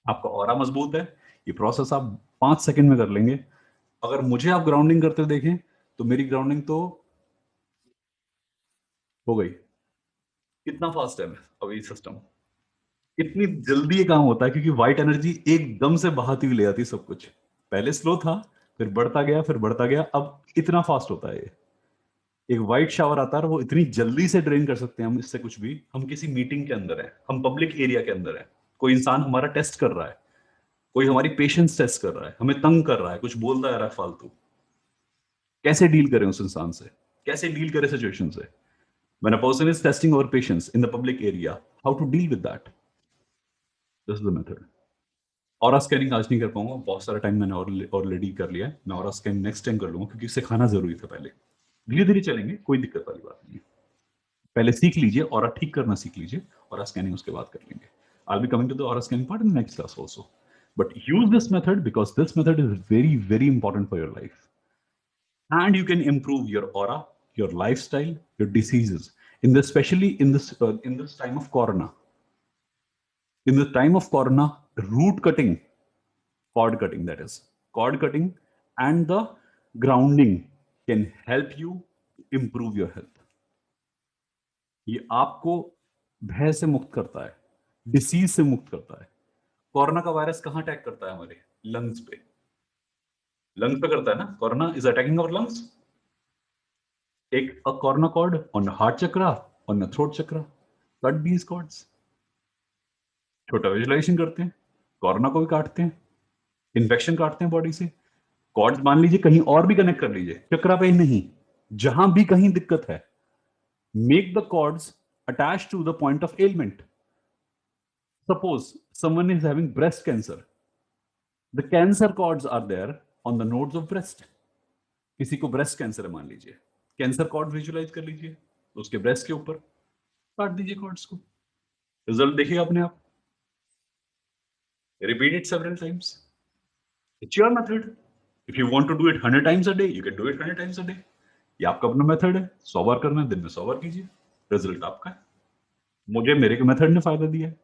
आपका ऑरा मजबूत है, ये प्रोसेस आप 5 सेकंड में कर लेंगे। अगर मुझे आप ग्राउंडिंग करते देखें तो मेरी ग्राउंडिंग तो हो गई। कितना फास्ट है अभी सिस्टम, इतनी जल्दी ये काम होता है क्योंकि व्हाइट एनर्जी एकदम से बहाती हुई ले आती है सब कुछ। पहले स्लो था, फिर बढ़ता गया, फिर बढ़ता गया, अब इतना फास्ट होता है ये। एक व्हाइट शावर आता है और वो इतनी जल्दी से ड्रेन कर सकते हैं हम इससे कुछ भी। हम किसी मीटिंग के अंदर है, हम पब्लिक एरिया के अंदर है, कोई इंसान हमारा टेस्ट कर रहा है, कोई हमारी पेशेंस टेस्ट कर रहा है, हमें तंग कर रहा है, कुछ बोलता जा रहा है फालतू, कैसे डील करें उस इंसान से, कैसे डील करें सिचुएशन से। When a person is testing our patience in the public area, how to deal with that? This is the method. Aura scanning आज नहीं कर पाऊंगा, बहुत सारा टाइम मैंने ऑलरेडी कर लिया है। मैं ऑरा स्कैन नेक्स्ट टाइम कर लूंगा क्योंकि सिखाना जरूरी था पहले। धीरे धीरे चलेंगे, कोई दिक्कत वाली बात नहीं है। पहले सीख लीजिए, ऑरा ठीक करना सीख लीजिए, ऑरा स्कैनिंग उसके बाद कर लेंगे। I'll be coming to the aura scanning part in the next class also. But use this method because this method is very, very important for your life. And you can improve your aura, your lifestyle, your diseases. In this, especially in this time of corona. In the time of corona, root cutting, cord cutting, that is, cord cutting and the grounding can help you improve your health. ये आपको भय से मुक्त करता है, disease से मुक्त करता है। कोरोना का वायरस कहां अटैक करता है? हमारे लंग्स पे। लंग्स पे करता है ना, corona is attacking our lungs. Take a corona cord on heart chakra, on throat chakra, cut these cords. छोटा विजुलाइजेशन करते हैं, कोरोना को भी काटते हैं, इन्फेक्शन काटते हैं बॉडी से। कॉर्ड्स मान लीजिए कहीं और भी कनेक्ट कर लीजिए, चक्रा पे ही नहीं, जहां भी कहीं दिक्कत है, make the cords attach to the point of element. Suppose someone is having breast cancer, the cancer cords are there on the nodes of breast. किसी को ब्रेस्ट कैंसर है मान लीजिए, कैंसर कॉर्ड विजुलाइज कर लीजिए, उसके ब्रेस्ट के ऊपर काट दीजिए कॉर्ड्स को, रिजल्ट देखिए अपने आप। Repeat it several times, it's your method. If you want to do it 100 times a day, you can do it 100 times a day. ये आपका अपना मेथड है, 100 बार करना है, दिन में 100 बार कीजिए, रिजल्ट आपका है। मुझे मेरे मेथड ने फायदा दिया है,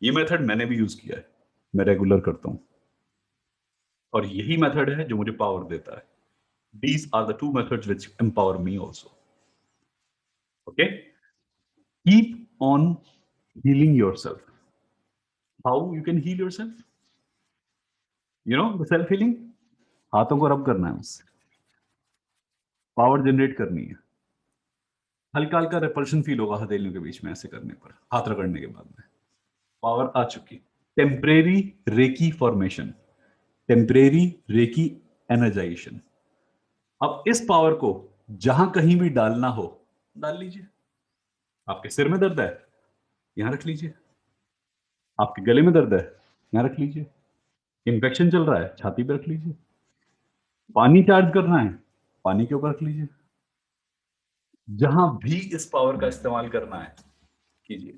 ये मेथड मैंने भी यूज किया है, मैं रेगुलर करता हूं, और यही मेथड है जो मुझे पावर देता है। These are the two methods which empower me also. Okay, keep on healing yourself. How you can heal yourself? You know the self healing, हाथों को रब करना है, उससे पावर जनरेट करनी है। हल्का हल्का रिपल्शन फील होगा हथेलियों के बीच में, ऐसे करने पर, हाथ रगड़ने के बाद में पावर आ चुकी। Temporary reiki formation, temporary reiki energisation. अब इस पावर को जहां कहीं भी डालना हो डाल लीजिए। आपके सिर में दर्द है, यहां रख लीजिए। आपके गले में दर्द है, यहां रख लीजिए। इन्फेक्शन चल रहा है, छाती पे रख लीजिए। पानी चार्ज करना है, पानी के ऊपर रख लीजिए। जहां भी इस पावर का इस्तेमाल करना है कीजिए।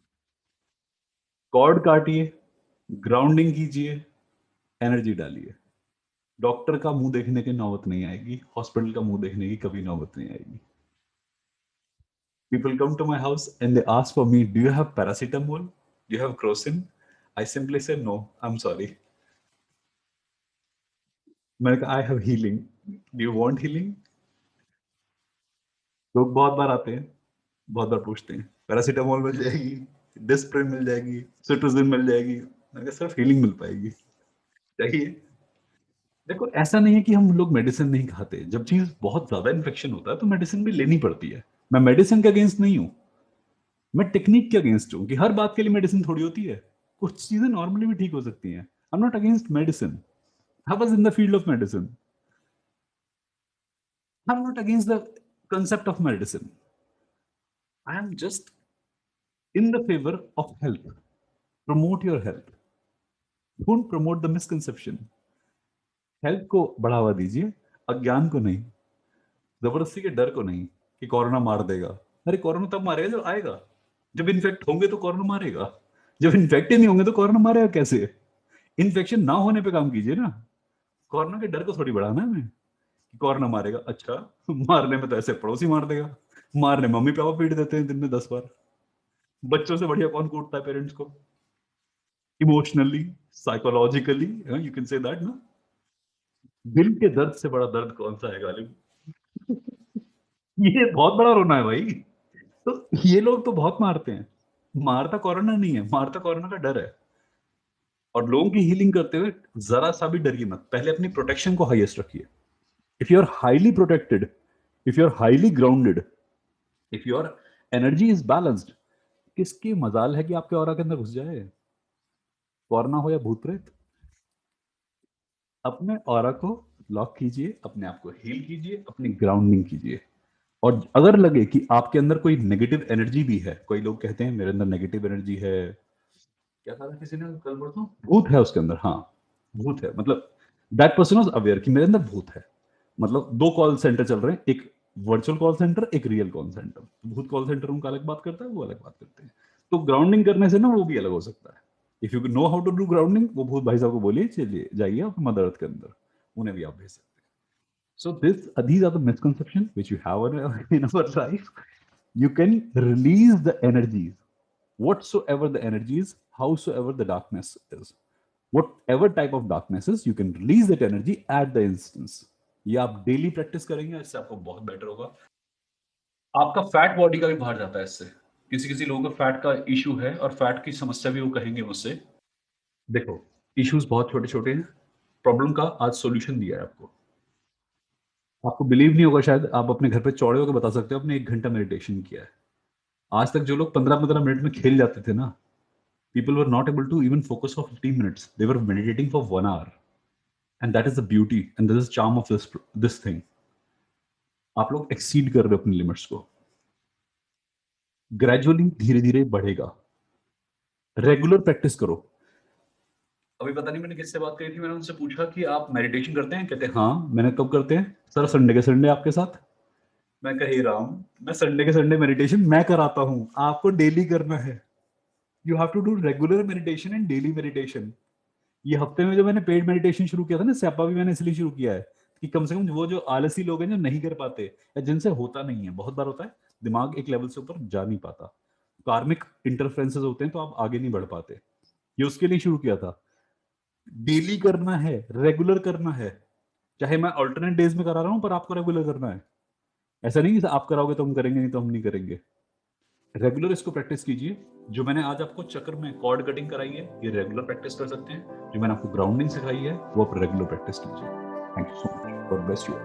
कॉर्ड काटिए, ग्राउंडिंग कीजिए, एनर्जी डालिए। डॉक्टर का मुंह देखने की नौबत नहीं आएगी, हॉस्पिटल का मुंह देखने की कभी नौबत नहीं आएगी। People come to my house and they ask for me, do you have paracetamol? Do you have crocin? I simply say, no, I'm sorry. मैंने कहा, I have healing. Do you want healing? लोग बहुत बार आते हैं, बहुत बार पूछते हैं, paracetamol मिल जाएगी, डिस्प्रिन मिल जाएगी, सिट्रोजिन मिल जाएगी। मैंने कहा सिर्फ हीलिंग मिल पाएगी, चाहिए देखो ऐसा नहीं है कि हम लोग मेडिसिन नहीं खाते, जब चीज बहुत ज्यादा इन्फेक्शन होता है तो मेडिसिन भी लेनी पड़ती है। मैं मेडिसिन के अगेंस्ट नहीं हूँ, मैं टेक्निक के अगेंस्ट हूँ कि हर बात के लिए मेडिसिन थोड़ी होती है, कुछ चीजें नॉर्मली भी ठीक हो सकती हैं। I am not against medicine, I was in the field of medicine, I am not against the concept of medicine. I am just in the favor of health. Promote your health. Don't promote the misconception. Health को बढ़ावा दीजिए, अज्ञान को नहीं, जबरदस्ती के डर को नहीं कि कोरोना मार देगा। अरे कोरोना तब मारेगा जब आएगा, जब इन्फेक्ट होंगे तो कोरोना मारेगा, जब इन्फेक्ट ही नहीं होंगे तो कोरोना मारेगा कैसे? इन्फेक्शन ना होने पे काम कीजिए ना, कोरोना के डर को थोड़ी बढ़ाना है हमें कि कोरोना मारेगा। अच्छा, मारने में तो ऐसे पड़ोसी मार देगा, मारने मम्मी पापा पीट देते हैं दिन में 10 बार। बच्चों से बढ़िया कौन कूटता है पेरेंट्स को? Emotionally, psychologically, you can say that ना। दिल के दर्द से बड़ा दर्द कौन सा है गालिब? ये बहुत बड़ा रोना है भाई। तो ये लोग तो बहुत मारते हैं, मारता कोरोना नहीं है, मारता कोरोना का डर है। और लोगों की हीलिंग करते हुए जरा सा भी डरिए मत, पहले अपनी प्रोटेक्शन को हाईएस्ट रखिए। If you are highly protected, if you are highly grounded, if your energy is balanced, किसकी मजाल है कि आपके ऑरा के अंदर घुस जाए, कोरोना हो या भूत प्रेत। अपने ऑरा को लॉक कीजिए, अपने आप को हील कीजिए, अपनी ग्राउंडिंग कीजिए। और अगर लगे कि आपके अंदर कोई नेगेटिव एनर्जी भी है, कोई लोग कहते हैं मेरे अंदर नेगेटिव एनर्जी है, क्या कहा था किसी ने कल परसों, भूत है उसके अंदर, हाँ भूत है, मतलब दैट पर्सन वाज अवेयर कि मेरे अंदर भूत है। मतलब दो कॉल सेंटर चल रहे हैं, एक वर्चुअल कॉल सेंटर, एक रियल कॉल सेंटर। भूत कॉल सेंटर उनका अलग बात करता है, वो अलग बात करते हैं। तो ग्राउंडिंग करने से ना वो भी अलग हो सकता है। If you know how to do grounding, वो भूत भाई साहब को बोलिए चलिए जाइए आप मदर अर्थ के अंदर, उन्हें भी आप भेज सकते हैं। So these are the misconceptions which you have in our life. You can release the energies, whatsoever the energies, howsoever the darkness is, whatever type of darkness is, you can release that energy at the instance. ये आप daily practice करेंगे, इससे आपको बहुत better होगा। आपका fat body का भी बाहर जाता है इससे। किसी किसी लोगों को फैट का इशू है और फैट की समस्या भी वो कहेंगे मुझसे। देखो, इश्यूज बहुत छोटे छोटे हैं, प्रॉब्लम का आज सॉल्यूशन दिया है आपको। आपको बिलीव नहीं होगा शायद, आप अपने घर पे चौड़े होकर बता सकते हो आपने 1 घंटा मेडिटेशन किया है। आज तक जो लोग 15-15 मिनट में खेल जाते थे ना, people were not able to even focus for 15 minutes, they were meditating for 1 hour. And that is the beauty and this is charm of this thing. आप लोग एक्सीड कर रहे हो अपनी लिमिट्स को, ग्रेजुअली धीरे धीरे बढ़ेगा। रेगुलर प्रैक्टिस करो। अभी पता नहीं मैंने किससे बात करी थी, मैंने उनसे पूछा कि आप मेडिटेशन करते हैं, कहते हैं हाँ। मैंने कब करते हैं सर? संडे के संडे आपके साथ। मैं कही राम, मैं संडे के संडे मेडिटेशन मैं कराता हूं, आपको डेली करना है। You have to do regular meditation and daily meditation. ये हफ्ते में जो मैंने पेड मेडिटेशन शुरू किया था ना, स्यापा भी मैंने इसलिए शुरू किया है कि कम से कम वो जो आलसी लोग हैं जो नहीं कर पाते या जिनसे होता नहीं है, बहुत बार होता है दिमाग एक लेवल से ऊपर जा नहीं पाता, कार्मिक इंटरफेरेंसेस होते हैं तो आप आगे नहीं बढ़ पाते, ये उसके लिए शुरू किया था। डेली करना है, रेगुलर करना है। चाहे मैं अल्टरनेट डेज में करा रहा हूं पर आपको रेगुलर करना है। ऐसा नहीं कि आप कराओगे तो हम करेंगे, नहीं तो हम नहीं करेंगे। रेगुलर इसको प्रैक्टिस कीजिए। जो मैंने आज आपको चक्र में कॉर्ड कटिंग कराई है, ये रेगुलर प्रैक्टिस कर सकते हैं। जो मैंने आपको ग्राउंडिंग सिखाई है, वो आप रेगुलर प्रैक्टिस कीजिए। Thank you so much, God bless you.